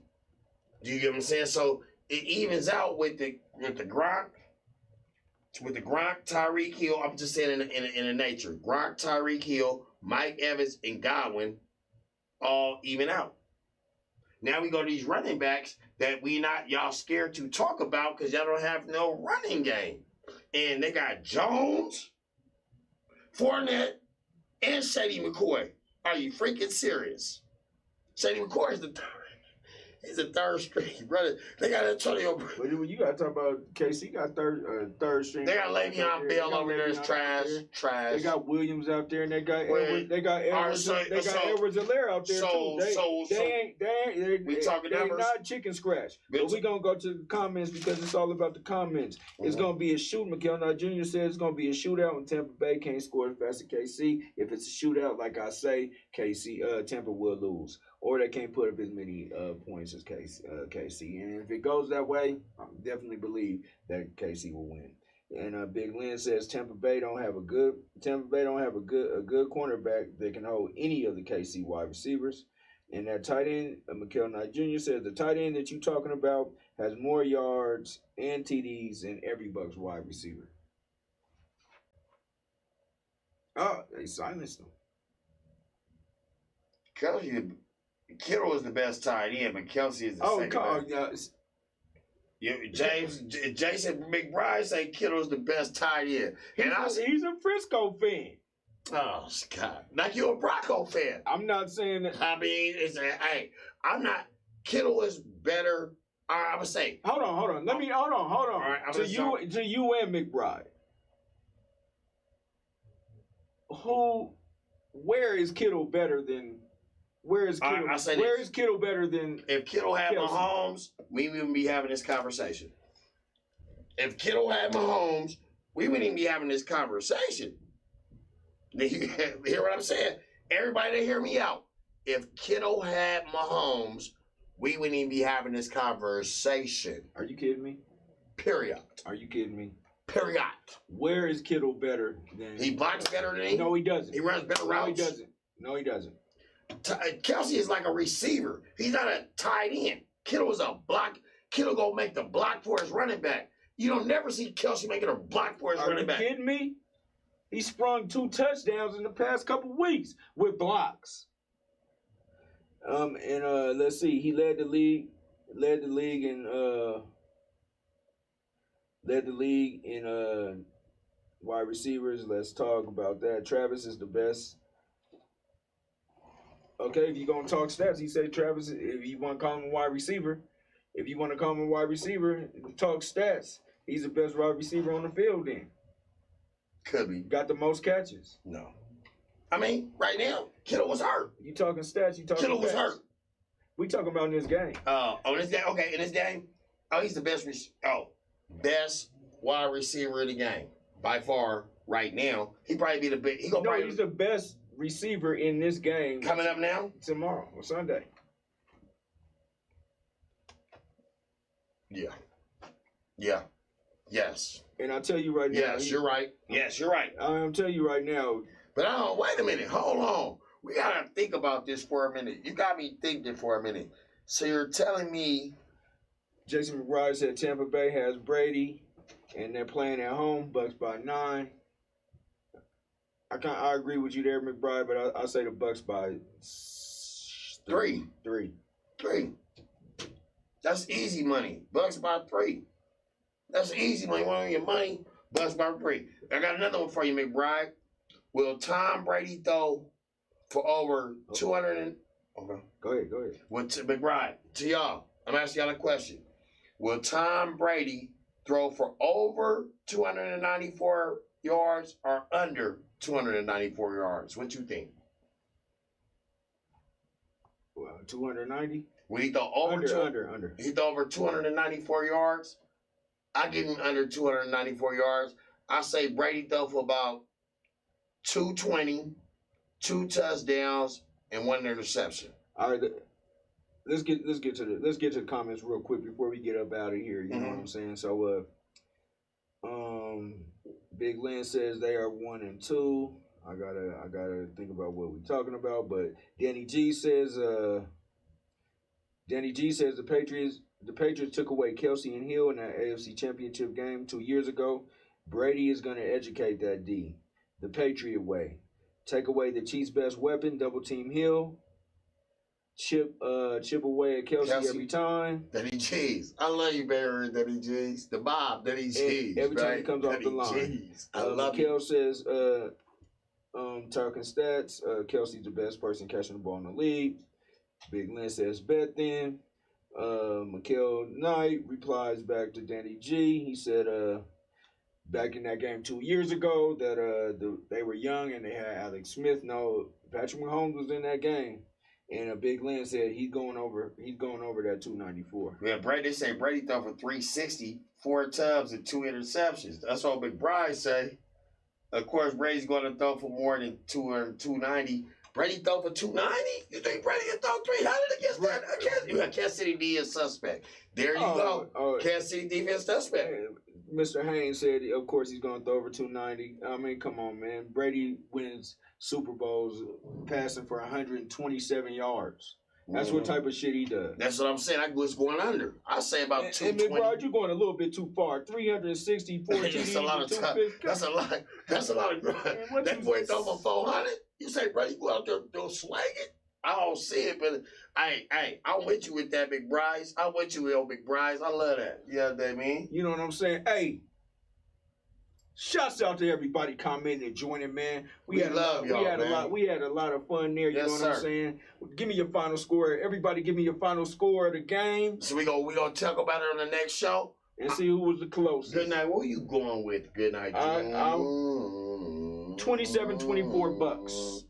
Do you get what I'm saying? So it evens out with the Gronk, Tyreek Hill. I'm just saying in the nature. Gronk, Tyreek Hill, Mike Evans, and Godwin all even out. Now we go to these running backs that y'all scared to talk about because y'all don't have no running game. And they got Jones, Fournette, and Shady McCoy. Are you freaking serious? Shady McCoy is the third. He's a third string, brother. They got Antonio. But you got to talk about KC got third string. They got Le'Veon Bell over there. It's trash. They got Williams out there, and they got Edwards. They got Edwards. Edwards-Helaire out there too. We talking numbers. Not chicken scratch. But we gonna go to the comments because it's all about the comments. It's gonna be a shoot. McKill Jr. says it's gonna be a shootout, and Tampa Bay can't score as fast as KC. If it's a shootout, like I say, Tampa will lose. Or they can't put up as many points as KC. And if it goes that way, I definitely believe that KC will win. And Big Lynn says Tampa Bay don't have a good cornerback that can hold any of the KC wide receivers. And that tight end, McKill Jr. says the tight end that you're talking about has more yards and TDs than every Bucks wide receiver. Oh, they silenced him. Kittle is the best tight end, but Kelce is the second best. Jason McBride say Kittle is the best tight end. He's a Frisco fan. Oh, Scott. Like you're a Bronco fan. I'm not saying that. I mean, I'm not. Kittle is better. I would say. Hold on. Hold on. All right, to you and McBride. Where is Kittle better than? Where is Kittle better than? If Kittle had Mahomes, we wouldn't be having this conversation. If Kittle had Mahomes, we wouldn't even be having this conversation. You hear what I'm saying? Everybody hear me out. If Kittle had Mahomes, we wouldn't even be having this conversation. Are you kidding me? Period. Are you kidding me? Period. Where is Kittle better than? He blocks better than him? No, he doesn't. He runs better routes? No, he doesn't. Kelce is like a receiver. He's not a tight end. Kittle is a block. Kittle gonna make the block for his running back. You don't never see Kelce making a block for his running back. Are you kidding me? He sprung 2 touchdowns in the past couple weeks with blocks. Let's see. He led the league in wide receivers. Let's talk about that. Travis is the best. Okay, if you're going to talk stats, he said Travis, if you want to call him a wide receiver, talk stats. He's the best wide receiver on the field then. Could be. Got the most catches. No. I mean, right now, Kittle was hurt. You talking stats, Kittle was hurt. We talking about in this game. In this game? Okay, in this game? Oh, he's the best best wide receiver in the game. By far, right now. He'd probably be the best. He's the best receiver in this game. Coming up now? Tomorrow or Sunday. Yeah. Yes. And I'll tell you right now. Yes, you're right. I'm telling you right now. But wait a minute. Hold on. We got to think about this for a minute. You got me thinking for a minute. So you're telling me. Jason McBride said Tampa Bay has Brady, and they're playing at home. Bucks by 9. I agree with you there, McBride, but I say the Bucks by 3. 3. 3. That's easy money. Bucks by 3. That's easy money. Want your money? Bucks by 3. I got another one for you, McBride. Will Tom Brady throw for over 200 and... Okay. Go ahead. McBride, to y'all, I'm asking y'all a question. Will Tom Brady throw for over 294 yards or under 294 yards? What you think? Well, 290? Will he throw over under. He throw over 294 yards? I give him under 294 yards. I say Brady throw for about 220, 2 touchdowns, and 1 interception. All right, let's get to the comments real quick before we get up out of here. You know what I'm saying? So, Big Lynn says they are 1 and 2. I gotta think about what we're talking about. But Danny G says the Patriots took away Kelsey and Hill in that AFC Championship game 2 years ago. Brady is gonna educate that D, the Patriot way. Take away the Chiefs' best weapon, double team Hill. Chip away at Kelsey every time. Daddy G's. I love you, Barry. Daddy G's. The Bob. Daddy G's. Every time he comes off the line. I love Kel says, talking stats, Kelsey's the best person catching the ball in the league. Big Lynn says, bet then. M.GOODKNIGHT replies back to Danny G. He said, back in that game 2 years ago that they were young and they had Alex Smith. No, Patrick Mahomes was in that game. And Big Lynn said he's going over that 294. Yeah, Brady say Brady throw for 360, 4 tubs and 2 interceptions. That's what McBride say. Of course, Brady's going to throw for more than 290. Brady throw for 290? You think Brady can throw 300 against that? Kansas City D is suspect. There you go. Kansas City defense suspect. Mr. Haynes said, of course, he's going to throw over 290. I mean, come on, man. Brady wins Super Bowls passing for 127 yards. That's what type of shit he does. That's what I'm saying. I was going under. I say about 220. And McBride, you're going a little bit too far. 364 TDs. That's a lot of time. That's a lot of grind. That boy throw for 400. You say, Brady, go out there and slang it. I don't see it, but I'm with you with that, McBride. I'm with you with old McBride. I love that. You know what I mean? You know what I'm saying? Hey, shouts out to everybody commenting and joining, man. We had a lot of fun there. You know what I'm saying? Give me your final score. Everybody, give me your final score of the game. So we gonna talk about it on the next show and see who was the closest. Good night. What are you going with? Good night. 27-24 Bucks.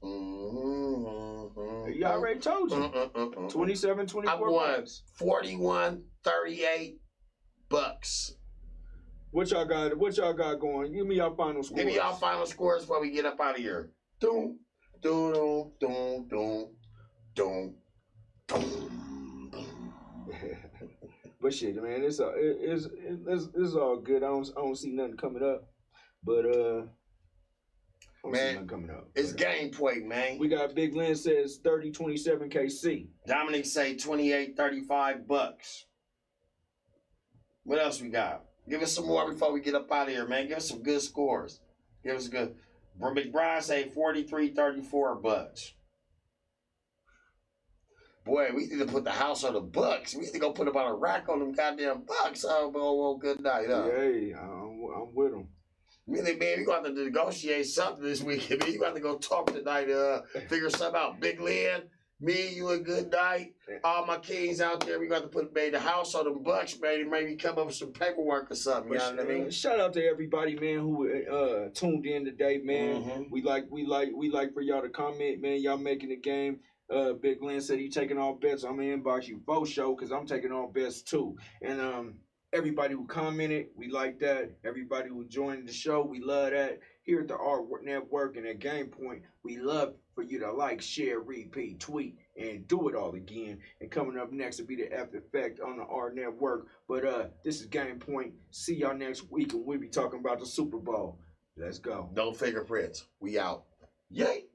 You already told you. 27-24 Bucks. 41-38 Bucks. What y'all got going? Give me your final scores. Give me your final scores before we get up out of here. Doom, doom, doom, doom, doom, doom, doom. But shit, man, it's all good. I don't see nothing coming up, but man, coming up. It's game point, man. We got Big Lynn says 30-27 KC. Dominic say 28-35 Bucks. What else we got? Give us some more before we get up out of here, man. Give us some good scores. Give us a good. McBride say 43-34 Bucks. Boy, we need to put the house on the Bucks. We need to go put about a rack on them goddamn Bucks. Oh, good night, huh? Hey, I'm with them. Really, man, we got to negotiate something this weekend. Man, you got to go talk tonight, figure something out. Big Lynn, me, you a good night. All my kings out there, we got to put the house on them Bucks, man. Maybe come up with some paperwork or something. You know what I mean? Shout out to everybody, man, who tuned in today, man. Mm-hmm. We like for y'all to comment, man. Y'all making the game. Big Lynn said he taking all bets. I'm gonna inbox you both show because I'm taking all bets too. And everybody who commented, we like that. Everybody who joined the show, we love that. Here at the Art Network and at Game Point, we love for you to like, share, repeat, tweet, and do it all again. And coming up next will be the F Effect on the Art Network. But this is Game Point. See y'all next week, and we'll be talking about the Super Bowl. Let's go. No fingerprints. We out. Yay.